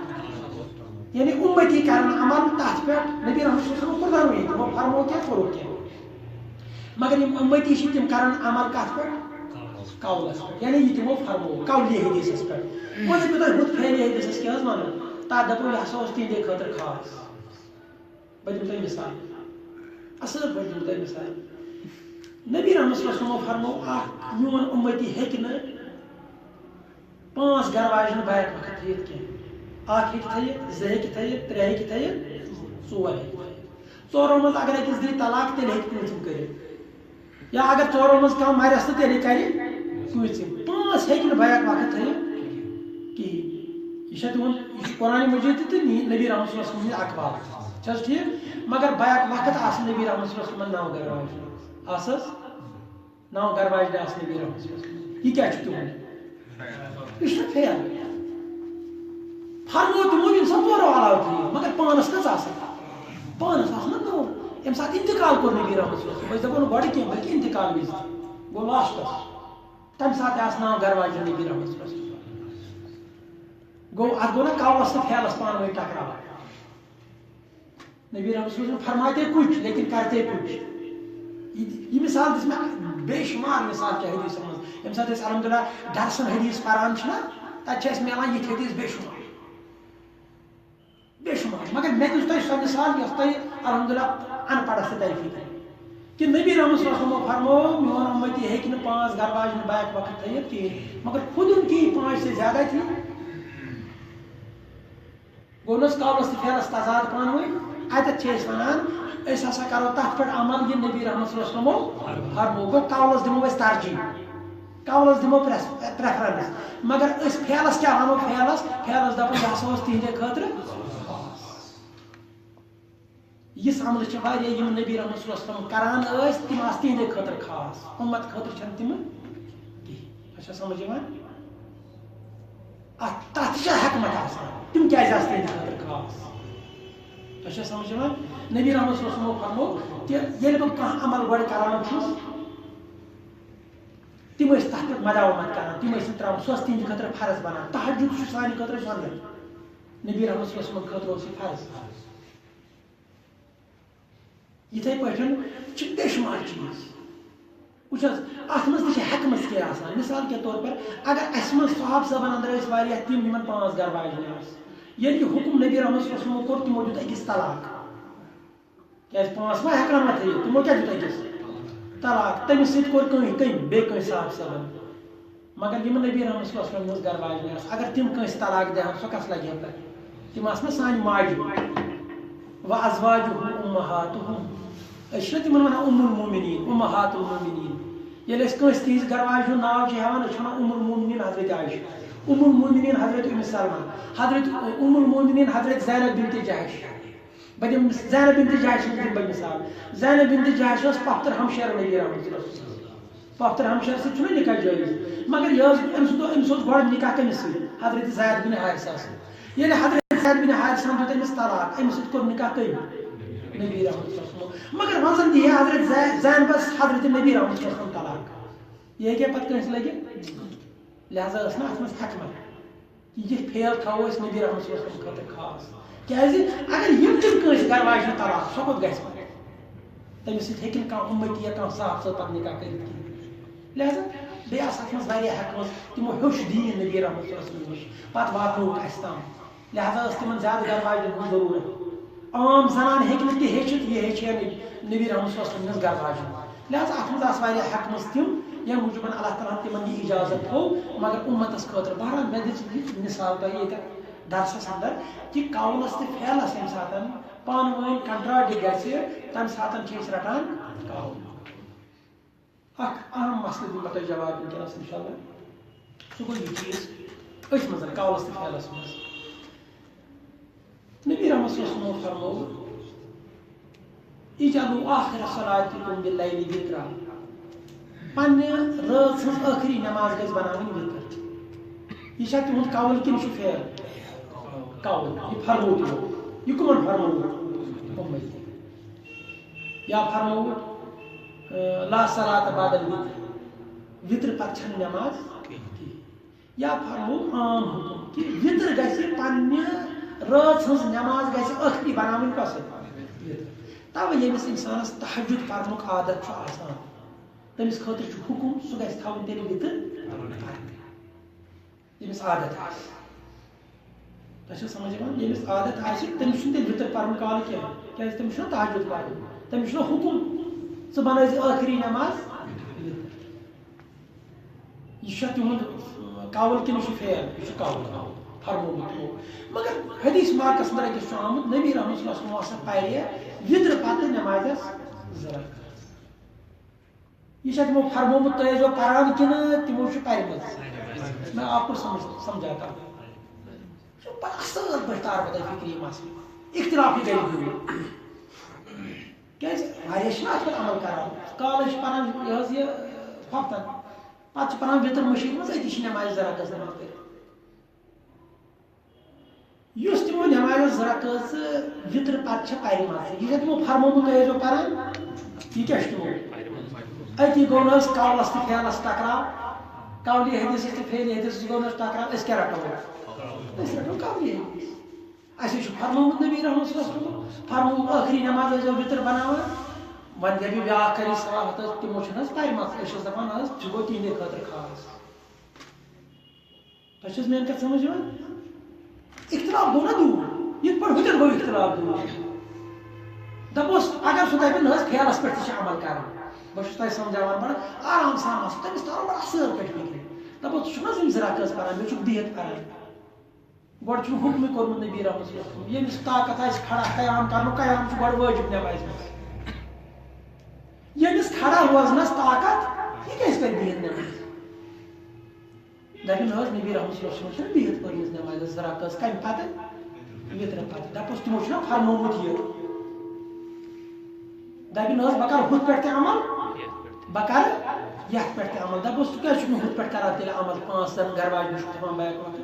یعنی اُمتی کرن عمل تتھ پٮ۪ٹھ نبی رحمت صلی اللہ علیہ وسلم کوٚر دۄنوٕنی تِمو فرمو کینٛہہ کوٚرُکھ کینٛہہ مگر یِم اُمتی چھِ تِم کرن عمل کتھ پٮ۪ٹھ قولس پٮ۪ٹھ یعنی یہِ تِمو فرمو قولی حدیثس پٮ۪ٹھ وۄنۍ دٔپِو تُہۍ ہُتھ فعلی حدیثس کیٛاہ حظ ونو تتھ دپو یہِ ہسا اوس تِہنٛدے خٲطرٕ خاص بہٕ دِمہٕ تۄہہِ مثال اصل پٲٹھۍ دِمہٕ تۄہہِ مثال نبی رحمت صلی اللہ علیہ وسلم فرمو اکھ میون اُمتی ہیٚکہِ نہٕ 5 گھر واجنہِ بیک وقت یِتھ کینٛہہ اکھ ہیٚکہِ تھٲیِتھ زٕ ہیٚکہِ تھٲیِتھ ترٛےٚ ہیٚکہِ تھٲیِتھ ژور ہیٚکہِ تھٲیِتھ ژورو منٛز اگر أکِس دی طلاق تیٚلہِ ہیٚکہِ پوٗنٛژِم کٔرِتھ یا اگر ژورو منٛز کانٛہہ مرٮ۪س تہٕ تیٚلہِ کرِ پوٗنٛژِم پانٛژھ ہیٚکہِ نہٕ بیک وقت تھٲیِتھ کِہیٖنۍ یہ تہد یہ قرآن مجید تہ نبی رحمت صلی اللہ علیہ وسلم اقوال چھس ٹھیک مگر بیک وقت آس نبی رحمت صلی اللہ علیہ وسلم 9 گرواج آسس 9 گرواج آس نبی رحمت صلی اللہ علیہ وسلم یہ کیا تہد یہ فیل فرمو تمو انسان ژورو علاوہ تھی مگر پانس کس پانس نا 9 یم سات انتقال کور نبی رحمت صلی اللہ علیہ وسلم بس دپو گۄڈٕ کینٛہہ بلکہ انتقال وز گو لاسٹس تمہ سات آس 9 گرواج نبی رحمت صلی اللہ علیہ وسلم گو ات گو نا قولس تو فیلس پان ون ٹکرا نبی رحمت صلی اللہ علیہ وسلم فرماتے کچھ لیکن کرتے کچھ یہ مثال دس میں بے شمار مثال کیا حدیث من یم سات الحمد للہ درسن حدیث پران تب ملان یہ حدیث بے شمار مگر مے دس تہ سو مثال یس تہ الحمد للہ ان پڑھس تہ تعریفی کہ نبی رحمت صلی اللہ علیہ وسلم فرمو میون امتی ہیٚکہِ نہٕ 5 گرواج بیک وقت تھٲیِتھ کِہیٖنۍ مگر خود ان کی 5 سے زیادہ تھی گونس قولس تہ فعلس تضاد پان ون اتھ ونان اس ہسا کرو تر پہ عمل یہ نبی رحمت صلی اللہ علیہ وسلم فرمو گو قولس دمو اس ترجیح قولس دمو پریفرنس مگر اس فعلس کیا ونو فعلس دپو یہ ہسا تہندے خاطر اس عمل یم نبی رحمت صلی اللہ علیہ وسلم کران تم تہندے خاطر خاص امت خاطر چھن تم کہین سمجھ تک حکمت تم کیا تہندِ خاطر خاص تہ سمجھ نبی رحمت صلی اللہ علیہ وسلم فرمو کہ یل بہ کانٛہہ عمل گۄڈٕ کران چھُس تم تک پہ مداومت کران تم تراوان سہ تہندِ خاطر فرض بنان تہجد سانہ خاطر سنت نبی رحمت صلی اللہ علیہ وسلم خاطر فرض یتھے پٲٹھۍ بے شمار چیز وچ ات مز تہ حکمت کیا آسان مثال کے طور پر اگر اس مز صحابہ صاحبن اندر تم 5 گرواج یل یہ حکم نبی رحمت صلی اللہ علیہ وسلم کور تمو دیت اکس طلاق کیا 5 ما ہیکن ما تھی تمو کیا دیت اکس طلاق تمس سۭتۍ کور کم بیٚیہِ کٲنٛسہِ صاحب صاحبن مگر یم نبی رحمت صلی اللہ علیہ وسلم گرواج اگر تم کٲنٛسہِ طلاق دہن سۄ کس لگہِ ہا تم آسنا سانہِ ماجہِ و ازواجہم امہاتہم أسۍ تمن ونان المؤمنین امہات المؤمنین یل کٲنٛسہِ تہنٛزِ گرواج ہُنٛد ناو چھِ ہیوان أسۍ ونان المؤمنین حضرت عائشہ المؤمنین حضرت سلمہ حضرت المؤمنین حضرت زینب بنت جحش بدم زینب بنت جحش دم بہ مثال زینب بنت جحش پۄپھتر ہمشیر نبی رحمت صلی اللہ علیہ وسلم پۄپھتر ہمشیر سۭتۍ چھُنہ نکاح جٲیز مگر یہ أمس اوس گۄڈٕ نکاح کٔمِس سۭتۍ حضرت زید بن حارثہ سۭتۍ ییٚلہِ حضرت زید بن حارثہ دیُت أمِس طلاق أمِس سۭتۍ کوٚر نکاح کٔمۍ نبی رحمت صلی اللہ علیہ وسلم مگر وزن دی حضرت زینبس حضرت نبی رحمت صلی اللہ علیہ وسلم طلاق یہ کیا پتہ کٲنٛسہِ لگہِ لہذا ٲس نہ اتھ منٛز حکمت یہ فیل تھاوو أسۍ نبی رحمت صلی اللہ علیہ وسلم خاطر خاص کیازِ اگر یم تم کٲنٛسہِ گرواج طلاق سۄ کوٚت گژھِ تٔمِس سۭتۍ ہیٚکہِ نہٕ کانٛہہ اُمتی یا کانٛہہ صاحب صٲب پتہٕ نکاح کٔرِتھ کِہیٖنۍ لہذا بیٚیہِ آسہٕ اتھ منٛز واریاہ حکمت تمو ہیوٚچھ دیٖن نبی رحمت صلی اللہ علیہ وسلم نِش پتہٕ واتنووُکھ اَسہِ تام لہذا ٲس تمن زیادٕ گرواجن ہٕنٛز ضروٗرت عام زنان ہیٚکہِ نہٕ تہِ ہیٚچھِتھ یہ ہیٚچھِ نبی رحمت صلی اللہ علیہ وسلم نِس گرواجن لہذا اتھ منٛز آسہٕ واریاہ حکمت تم ییٚمہِ موٗجوٗب اللہ تعالیٰ ہن تمن یہ اجازت تھوٚو مگر امتس خٲطرٕ بہرحال مےٚ دِژ مثال تۄہہِ ییٚتہِ درسس اندر کہ قولس تہ فعلس ییٚمہِ ساتہٕ پانہٕ ؤنۍ کنٹراڈکٹ گژھِ تمہِ ساتہٕ چھِ أسۍ رٹان قول اکھ اہم مسلہٕ دِمہٕ بہٕ تۄہہِ جواب ونکیٚنس انشاءاللہ سُہ گوٚو یہِ چیٖز أتھۍ منٛز قولس تہٕ فعلس منٛز نبی رحمت صلی اللہ علیہ وسلم فرمو اجعلوا آخر صلاتکم باللیل وترا پننہِ رٲژ ہٕنٛز ٲخری نماز گژھِ بناوٕنۍ وِتر یہ چھا تہنٛد قول کِنہٕ چھُ فعل قول یہ فرمو تِمو یہ کمن فرمو امتی یا فرمو لا صلاۃ بعد الوتر وتر پتہٕ چھنہٕ نماز یا فرمو عام حکم کہ وتر گژھِ پننہِ رٲژ ہٕنٛز نماز گژھِ ٲخری بناوٕنۍ کۄس توے ییٚمِس انسانس تہجد پرنُک عادت چھُ آسان تٔمِس خٲطرٕ چھُ حکم سُہ گژھِ تھاوُن تیٚلہِ وِتر ییٚمِس عادت آسہِ تۄہہِ چھا سمجھ یِوان ییٚمِس عادت آسہِ تٔمِس چھُنہٕ تیٚلہِ وِتر پرُن کالہٕ کینٛہہ کیازِ تٔمِس چھُنہ تہجد پرُن تٔمِس چھُنہ حکم ژٕ بنٲیزِ ٲخری نماز یہ چھا تِہُنٛد قول کِنہٕ چھُ فعل یہ چھُ قول فرمومت ہو مگر حدیث مارکس اندر أکس آمت نبی رحمۃ اللہ صلی اللہ علیہ وسلم پرے وِتر پتہ نمازس زٕ رکعت یہ تمو فرمومت تُہۍ ٲسۍزیو پران کِنہٕ تمو چھُ پرمٕژ میں آپ کو سمجھاتا ہوں اصل پہ تار بتا فکر یہ مسئلہ اختلاف گئی دوٗر کیٛازِ واریاہ چھِ اتھ پٮ۪ٹھ عمل کران کالج پران یہ ہفتن پتہٕ پران وِتر مشیٖد منٛز أتی چھِ نمازِ زٕ رکعت نماز کٔرِتھ یُس تمو نمازِ زٕ رکعت وِتر پتہٕ چھِ پرِمژ یہِ چھا تمو فرمومُت تُہۍ ٲسۍزیو پران یہِ کیٛاہ چھُ تمو أتی گوٚو نہٕ حظ قولس تہٕ فعلس ٹکراو قولی حدیثس تہٕ فعلی حدیثس گوٚو نہٕ حظ ٹکراو أسۍ کیٛاہ رٹو أسۍ رٹو قولی حدیث اَسہِ چھُ فرمومُت نبی رحمۃ اللہ صلی اللہ علیہ وسلم فرمومُت ٲخری نماز ٲسۍزیو وِتر بناوان وۄنۍ دپہِ بیٛاکھ کَرِ سوال ہتہٕ حظ تمو چھُنہٕ حظ پرِمژ أسۍ چھِس دپان حظ سُہ گوٚو تِہنٛدِ خٲطرٕ خاص تۄہہِ چھِ حظ میٲنۍ کتھ سمجھ یِوان اختلاف گوٚو نا دوٗر یِتھ پٲٹھۍ ہُتٮ۪ن گوٚو اختلاف دوٗر دپوس اگر سُہ دپہِ نہ حظ فعلس پٮ۪ٹھ تہِ چھِ عمل کران بہٕ چھُس تۄہہِ سمجھاوان بڑٕ آرام سان مسلہٕ تٔمِس تارو بڑٕ اصل پٲٹھۍ فکرِ دپوس ژٕ چھُکھ نہ حظ یِم زٕ رکعت پران مےٚ چھُکھ بِہِتھ پران گۄڈٕ چھُنہٕ حُکمٕے کوٚرمُت نبی رحمۃ اللہ صلی اللہ علیہ وسلم ییٚمِس طاقت آسہِ کھڑا قیام کرنُک قیام چھُ گۄڈٕ وٲجِب نٮ۪مازِ منٛز ییٚمِس کھڑا روزنس طاقت یہِ کیٛازِ کرِ بِہِتھ نٮ۪ماز دپہِ نہ حظ نبی رحمۃ اللہ صلی اللہ علیہ وسلم چھُنہٕ بِہِتھ پٔرمٕژ نٮ۪مازِ زٕ رکعت کمہِ پتہٕ وِترٕ پتہٕ دپوس تمو چھُنہ فرمومُت یہِ دپہِ نہ حظ بہٕ کرٕ ہُتھ پٮ۪ٹھ تہِ عمل بہٕ کرٕ یتھ پٮ۪ٹھ تہِ عمل دپوس ژٕ کیٛازِ چھُکھ نہٕ ہُتھ پٮ۪ٹھ کران تیٚلہِ عمل پانٛژھ دن گرٕ واجنہِ چھُکھ دپان بیک وقت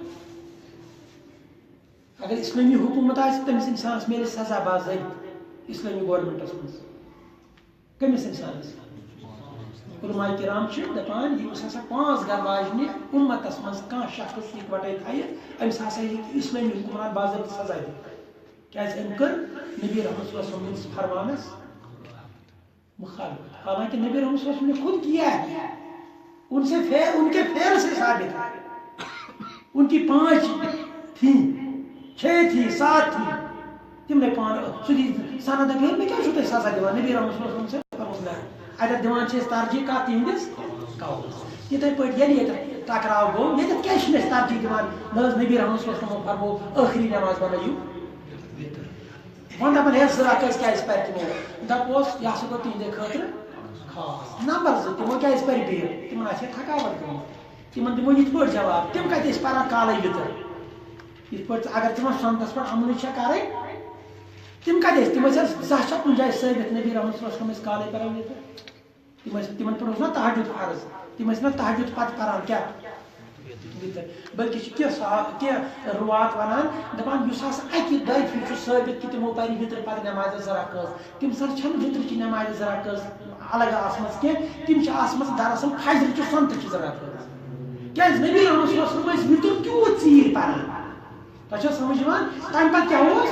اگر اسلٲمی حکوٗمت آسہِ تٔمِس انسانس میلہِ سزا باضٲبطہٕ اسلٲمی گورمنٹس منٛز کٔمِس انسانس علماء کرام چھِ دپان ییٚمِس ہسا پانٛژھ گرٕ واجنہِ اُمتس منٛز کانٛہہ شخص یِکوٹے تھایہِ أمِس ہسا ہیٚکہِ اسلٲمی حکوٗمت باضٲبطہٕ سزا دِتھ کیٛازِ أمۍ کٔر نبی رحمۃ اللہ صلی اللہ علیہ وسلم فرمانس مخالفت حالانکہ نبی رحمۃ اللہ صلی اللہ علیہ وسلم نے خود کیا ہے ان کے فعل سے ثابت ہے ان کی 5 تھیں 6 تھی 7 تھی تم نے پان سند دپان میں کیا چھو سزا دِوان نبی رحمۃ اللہ علیہ وسلم سے فرموس اگر دِوان چھِ أسۍ ترجیح کتھ تِہنٛدِس قولس یِتھے پٲٹھۍ ییٚلہِ ییٚتہِ ٹکراو گوٚو ییٚتٮ۪تھ کیٛازِ چھِنہٕ أسۍ ترجیح دِوان نہ حظ نبی رحمۃ اللہ علیہ وسلم فرمو ٲخری نماز بنٲیِو وۄنۍ دپان ہے زٕ رکعت کیٛازِ پرِ تِمو دپوس یہِ ہسا گوٚو تِہنٛدِ خٲطرٕ خاص نمبر 2 تِمو کیٛازِ پرِ بِہِتھ تِمن آسہِ ہے تھکاوٹ گٔمٕژ تِمن دِمو یِتھ پٲٹھۍ جواب تِم کتہِ ٲسۍ پران کالے وِتر یِتھ پٲٹھۍ اگر تِمن سنتس پٮ۪ٹھ عملٕے چھےٚ کَرٕنۍ تِم کتہِ ٲسۍ تِم ٲسۍ حظ زانٛہہ چھا کُنہِ جایہِ ثٲبت نبی رحمۃ اللہ علیہ وسلم ٲسۍ کالے پران وِتر تِمن پٮ۪ٹھ اوس نا تہجد فرض تِم ٲسۍ نا تہجد پتہٕ پران کیٛاہ وِتر بلکہِ چھِ کینٛہہ روات ونان دپان یُس ہسا اکہِ دۄیہِ پھِرِ چھُ ثٲبت کہِ تِمو پرِ وِتر پتہٕ نمازِ زٕ رکعت تِم سر چھنہٕ وِترٕچہِ نمازِ زٕ رکعت الگ آسمژ کینٛہہ تِم چھِ آسمژ دراصل فجرٕچہِ سنتٕچہِ زٕ رکعت کیٛازِ نبی رحمۃ اللہ علیہ وسلم ٲسۍ وِتر تیوٗت ژیٖرۍ پران تۄہہِ چھا سمجھ یِوان تمہِ پتہٕ کیٛاہ اوس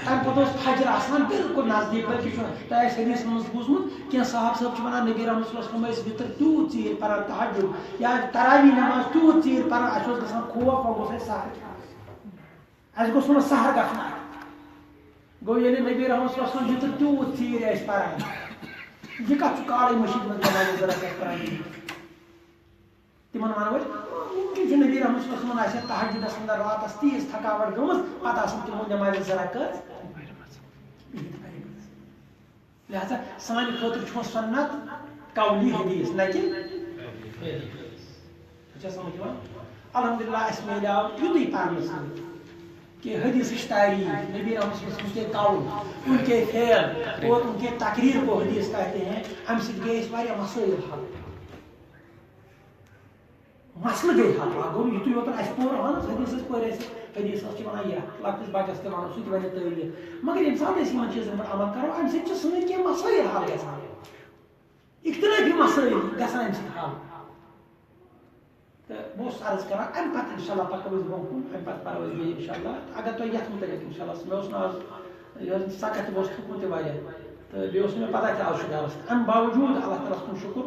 تمہِ پتہٕ اوس فجر آسان بالکل نزدیٖک بلکہِ چھُ تۄہہِ آسہِ حدیثس منٛز بوٗزمُت کینٛہہ صاحب صٲب چھِ ونان نبی رحمۃ اللہ علیہ وسلم ٲسۍ وِتر تیوٗت ژیٖرۍ پران تہجد یا تراویح نماز تیوٗت ژیٖرۍ پران اَسہِ اوس گژھان خوف وۄنۍ گوٚژھ اَسہِ سحر اَسہِ گوٚژھ نہٕ سحر گژھُن گوٚو ییٚلہِ نبی رحمۃ اللہ علیہ وسلم وِتر تیوٗت ژیٖرۍ ٲسۍ پران یہِ کتھ چھُ کالے مشیٖد منٛز نمازِ زٕ رکعت پران تِمن ونو أسۍ ممکن چھُ نبی رحمۃ اللہ علیہ وسلم آسہِ ہا تہجدس انٛدر راتس تیٖژ تھکاوٹ گٔمٕژ پتہٕ آسان تِمو نمازِ زٕ رکعت لہذا سانہِ خٲطرٕ چھُ سنت قولی حدیث نہ کہِ سمجھ یِوان الحمدللہ اَسہِ میلیو یُتُے پرنہٕ سۭتۍ کہ حدیث تاریخ نبی رحمۃ اللہ علیہ وسلم کے قول ان کے فعل اور ان کے تقریر کو حدیث کہتے ہیں امہِ سۭتۍ گٔے اَسہِ واریاہ مسائل حل مسلہٕ گٔے حل گوٚو یُتُے یوت اَسہِ پوٚر اہن حظ حدیثس پٔرۍ اَسہِ حدیثس چھِ ونان یہِ لۄکٹِس بچس تہِ ونو سُہ تہِ وَنہِ تعلیٖم مگر ییٚمہِ ساتہٕ أسۍ یِمن چیٖزن پٮ۪ٹھ عمل کرو امہِ سۭتۍ چھِ سٲنۍ کینٛہہ مسائل حل گژھان اختلٲفی مسائل گژھان امہِ سۭتۍ حل تہٕ بہٕ اوسُس عرض کران امہِ پتہٕ انشاء اللہ پکو أسۍ برونٛہہ کُن امہِ پتہٕ پرو أسۍ بیٚیہِ انشاء اللہ اگر تۄہہِ یتھ مُتعلق انشاء اللہ مےٚ اوس نہٕ آز یہِ اوس سخت تہِ اوس تھوٚکمُت تہِ واریاہ تہٕ بیٚیہِ اوس نہٕ مےٚ پتہ تہِ آز چھُ گرس امہِ باوجوٗد اللہ تعالیٰ ہس کُن شُکر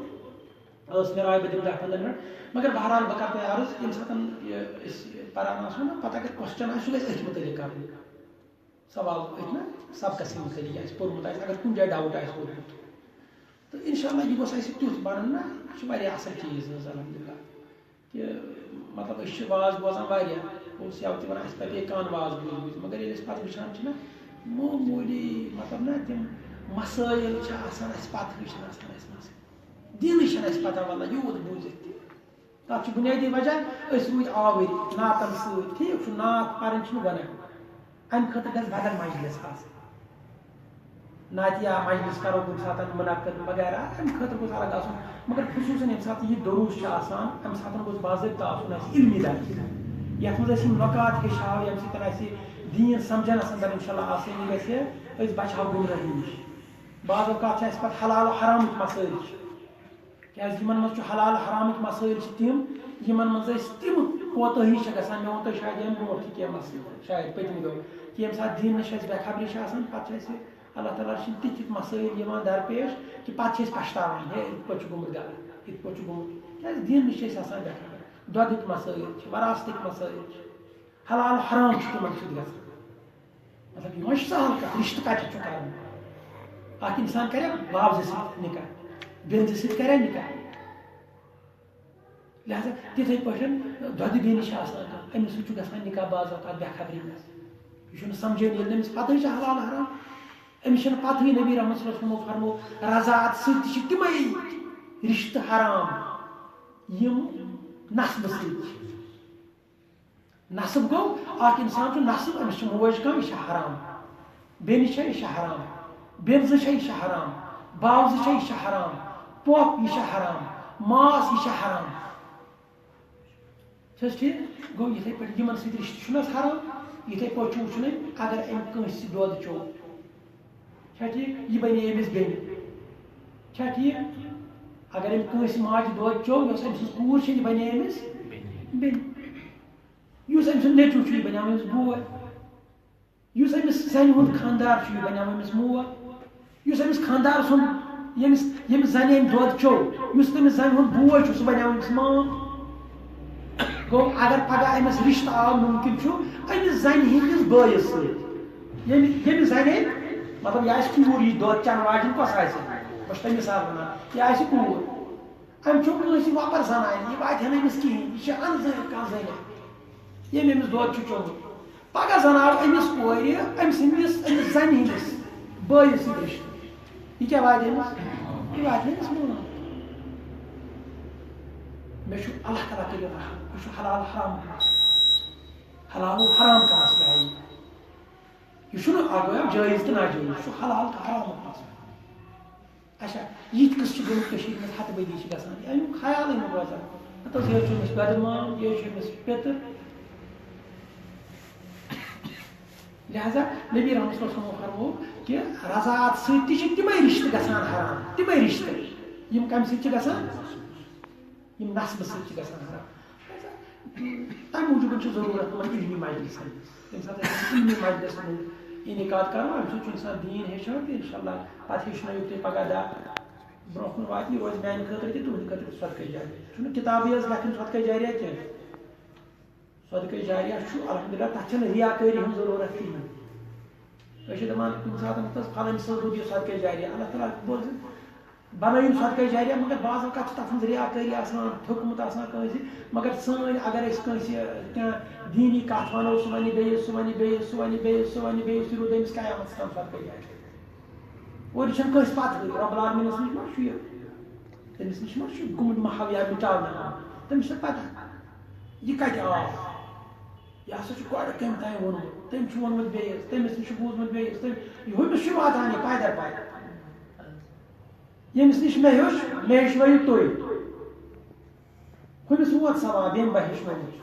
ٲس مےٚ راے بہٕ دِمہٕ 10-15 منٹ مگر بہرحال بہٕ کرٕ تۄہہِ عرض ییٚمہِ ساتہٕ یہِ أسۍ پران آسو نا پتہٕ اگر کوسچن آسہِ سُہ گژھِ أتھۍ مُتعلق کرُن سوال أتھۍ نا سبقس مُتعلق آسہِ پوٚرمُت آسہِ اگر کُنہِ جایہِ ڈاوُٹ آسہِ روٗدمُت تہٕ انشاء اللہ یہِ گوٚژھ اَسہِ تیُتھ بنُن نا یہِ چھُ واریاہ اصل چیٖز حظ الحمدللہ کہِ مطلب أسۍ چھِ واز بوزان واریاہ اس یا تمن اس پتے کان واز بوز مگر ییٚلہِ أسۍ پتہٕ وٕچھان چھِ نا معموٗلی مطلب نا تِم مسٲیل چھِ آسان اَسہِ پتہٕ چھِنہٕ آسان اَسہِ منٛز دِنٕے چھَنہٕ اَسہِ پتہ واللہ یوٗت بوٗزِتھ تہِ تَتھ چھُ بُنیٲدی وجہ أسۍ روٗدۍ آوٕرۍ نعتن سۭتۍ ٹھیٖک چھُ نعت پَرٕنۍ چھِنہٕ گۄناہ اَمہِ خٲطرٕ گژھِ بدل مجلس آسٕنۍ نعتیا مجلس کرو کُنہِ ساتہٕ مُنعقد وغیرہ اَمہِ خٲطرٕ گوٚژھ الگ آسُن مگر خصوٗصاً ییٚمہِ ساتہٕ یہِ دروٗس چھُ آسان اَمہِ ساتہٕ گوٚژھ باضٲبطہٕ آسُن اَسہِ علمی درس یَتھ منٛز أسۍ یِم نکات ہیٚچھاو ییٚمہِ سۭتۍ اَسہِ دیٖن سمجھنس انٛدر اِنشاء اللہ آسٲنی گژھِ أسۍ بچہاو گُمرٲہی نِش بعض اوقات چھِ اَسہِ پتہٕ حلال حرامٕکۍ مسٲیل چھِ کیٛازِ یِمن منٛز چھُ حلال حرامٕکۍ مسٲیل چھِ تِم یِمن منٛز أسۍ تِم کوتٲہی چھِ گژھان مےٚ ووٚن تۄہہِ شاید ییٚمہِ برونٛٹھ تہِ کینٛہہ مسلہٕ شاید پٔتمہِ دۄہ کہِ ییٚمہِ ساتہٕ دیٖن نِش اَسہِ بے خبری چھِ آسان پتہٕ چھِ اَسہِ اللہ تعالیٰ چھِنہٕ تِتھۍ تِتھۍ مسٲیل یِوان درپیش کہِ پتہٕ چھِ أسۍ پشتاوان ہے یِتھ پٲٹھۍ چھُ گوٚمُت غلط یِتھ پٲٹھۍ چھُ گوٚمُت کیٛازِ دیٖن نِش چھِ أسۍ آسان بے خبر دۄدٕکۍ مسٲیل چھِ وراثتٕکۍ مسٲیل چھِ حلال حرام چھُ تِمن سۭتۍ گژھان مطلب یہِ ما چھُ سہل کتھ رشتہٕ کتٮ۪تھ چھُ کرُن اکھ انسان کریا بابزٕ سۭتۍ نکاح بیٚنزِ سۭتۍ کریا نکاح لہذا تِتھٕے پٲٹھۍ دۄدٕ بیٚنہِ چھِ آسان کانٛہہ أمِس سۭتۍ چھُ گژھان نکاح بعض اوقات بے خبری منٛز یہِ چھُنہٕ سمجھٲنی ییٚلہِ نہٕ أمِس پتہٕے چھِ حلال حرام أمِس چھنہٕ پتہٕے نبی رحمت صلی اللہ علیہ وسلم فرمو رضاعت سۭتۍ تہِ چھِ تِمے رشتہٕ حرام یِم نسبہٕ سۭتۍ چھِ نسب گوٚو اکھ انسان چھُ نسب أمِس چھِ موج کانٛہہ یہِ چھِ حرام بیٚنہِ چھےٚ یہِ چھِ حرام بیٚنزٕ چھےٚ یہِ چھِ حرام باوزٕ چھےٚ یہِ چھِ حرام پۄپھ یہِ چھِ حرام ماس یہِ چھِ حرام چھِ حظ ٹھیٖک گوٚو یِتھٕے پٲٹھۍ یِمن سۭتۍ رشتہٕ چھُنہٕ حظ حرام یِتھٕے پٲٹھۍ چھُ وٕچھُن اگر أمۍ کٲنٛسہِ دۄد چوٚو چھا ٹھیٖک یہِ بنے أمِس بیٚنہِ چھا ٹھیٖک اگر أمۍ کٲنٛسہِ ماجہِ دۄد چوٚو یۄس أمۍ سٕنٛز کوٗر چھِ یہِ بنے أمِس بیٚنہِ یُس أمۍ سُنٛد نیٚچوٗ چھُ یہِ بنیو أمِس بوے یُس أمِس زنہِ ہُنٛد خانٛدار چھُ یہِ بنیو أمِس مول یُس أمِس خانٛدار سُنٛد ییٚمِس زنہِ أمۍ دۄد چوٚو یُس تٔمِس زنہِ ہُنٛد بوے چھُ سُہ بنیو أمِس مام گوٚو اگر پگاہ أمِس رشتہٕ آو مُمکِن چھُ أمِس زنہِ ہِنٛدِس بٲیِس سۭتۍ ییٚمِس زنہِ مطلب یہِ آسہِ کوٗر یہِ دۄد چٮ۪نہٕ واجیٚنۍ کۄس آسہِ بہٕ چھُس تۄہہِ مِثال وَنان یہِ آسہِ کوٗر أمۍ چھُ کٲنٛسہِ وۄپر زنانہِ یہِ واتہِ ہا نہٕ أمِس کِہینۍ یہِ چھِ اَنزٲنۍ کانٛہہ زٔنۍ ییٚمۍ أمِس دۄد چھُ چوٚمُت پگاہ زن آو أمِس کورِ أمۍ سٕنٛدِس أمِس زنہِ ہِنٛدِس بٲیِس سۭتۍ رشتہٕ یہِ کیٛاہ واتہِ أمِس یہِ واتہِ أمِس مول مےٚ چھُ اللہ تعالیٰ کٔرِو رحم یہِ چھُ حلال حرام حلال حرام کا مسئلہ ہے یہِ چھُنہٕ اکھ گوٚو جٲیز تہٕ ناجٲیز یہِ چھُ حلال تہٕ حرامُک مسئلہ اچھا یِتھ قٕصہٕ چھِ گٔمٕتۍ کٔشیٖرِ منٛز ہتہٕ بٔدی چھِ گژھان امیُک خیالٕے نہٕ روزان ہتہٕ حظ یہِ چھُ أمِس پٮ۪دٕ مام یہِ چھُ أمِس پیٚتٕر لہذا نبی رحمت صلی اللہ علیہ وسلم فرمو کہِ رضاعت سۭتۍ تہِ چھِ تِمے رشتہٕ گژھان حرام تِمے رشتہٕ یِم کمہِ سۭتۍ چھِ گژھان یِم نسبہٕ سۭتۍ چھِ گژھان حرام تمہِ موٗجوٗب چھُ ضروٗرت تِمن علمی مجلسن ییٚمہِ ساتہٕ أسۍ علمی مجلس منٛز انعقاد کرو امہِ سۭتۍ چھُ انسان دیٖن ہیٚچھان تہٕ انشاء اللہ پتہٕ ہیٚچھنٲیِو تُہۍ پگاہ دہ برونٛہہ کُن واتہِ یہِ روزِ میانہِ خٲطرٕ تہِ تُہنٛدِ خٲطرٕ تہِ صدقے جاریہ چھُنہٕ کِتابٕے یٲژ لیکھٕنۍ صدقے جاریہ کینٛہہ صدقے جاریہ چھُ الحمدللہ تتھ چھنہٕ ریاکٲری ہٕنٛز ضروٗرت کِہینۍ أسۍ چھِ دپان کُنہِ ساتہٕ فلٲنۍ صٲب روٗد یہِ صدقے جاریہ اللہ تعالیٰ بوزِ بنٲیِو صدقے جاریہ مگر بعض اوقات چھِ تتھ منٛز ریاکٲری آسان تھوٚکمُت آسان کٲنٛسہِ مگر سٲنۍ اگر أسۍ کٲنٛسہِ کینٛہہ دیٖنی کتھ ونو سُہ ونہِ بیٚیِس سُہ ونہِ بیٚیِس سُہ ونہِ بیٚیِس سُہ ونہِ بیٚیِس یہِ روٗد أمِس قیامتس تام صدقے جاریہ اور یہِ چھنہٕ کٲنٛسہِ پتہٕے رۄب العالمیٖنس نِش ما چھُ یہِ تٔمِس نِش ما چھُ گوٚمُت محو یا مِٹاونہٕ تٔمِس چھِ پتہ یہِ کتہِ آو یہِ ہسا چھُ گۄڈٕ کٔمۍ تانۍ ووٚنمُت تٔمۍ چھُ ووٚنمُت بیٚیِس تٔمِس نِش چھُ بوٗزمُت بیٚیِس ہُمِس چھُ واتان یہِ پایدر پایدر ییٚمِس نِش مےٚ ہیٚچھنٲیِو تُہۍ ہُمِس ووت ثواب ییٚمۍ بہٕ ہیٚچھنومُت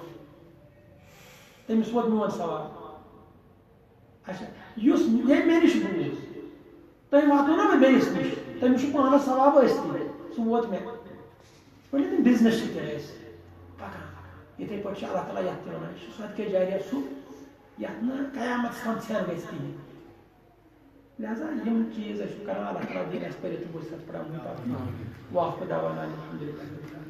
تٔمِس ووت میون ثواب اچھا یُس ییٚمۍ مےٚ نِش بوٗز تۄہہِ واتو نا مےٚ بیٚیِس نِش تٔمِس چھُ پانس ثواب ٲسۍ سُہ ووت مےٚ ؤنِو تِم بِزنس چھِ تہِ ٲسۍ پکان یِتھٕے پٲٹھۍ چھُ اللہ تعالیٰ یتھ تہِ ونان یہِ چھُ صدقے جاریہ سُہ یتھ نہٕ قیامتس تام ژھٮ۪ن گژھِ کِہینۍ لہذا یِم چیٖز ٲسۍ کران اللہ تعالیٰ دِیِن اَسہِ پٔرِتھ تہٕ بوٗزِتھ پڑھاوُن واقع دعوانا الحمدللہ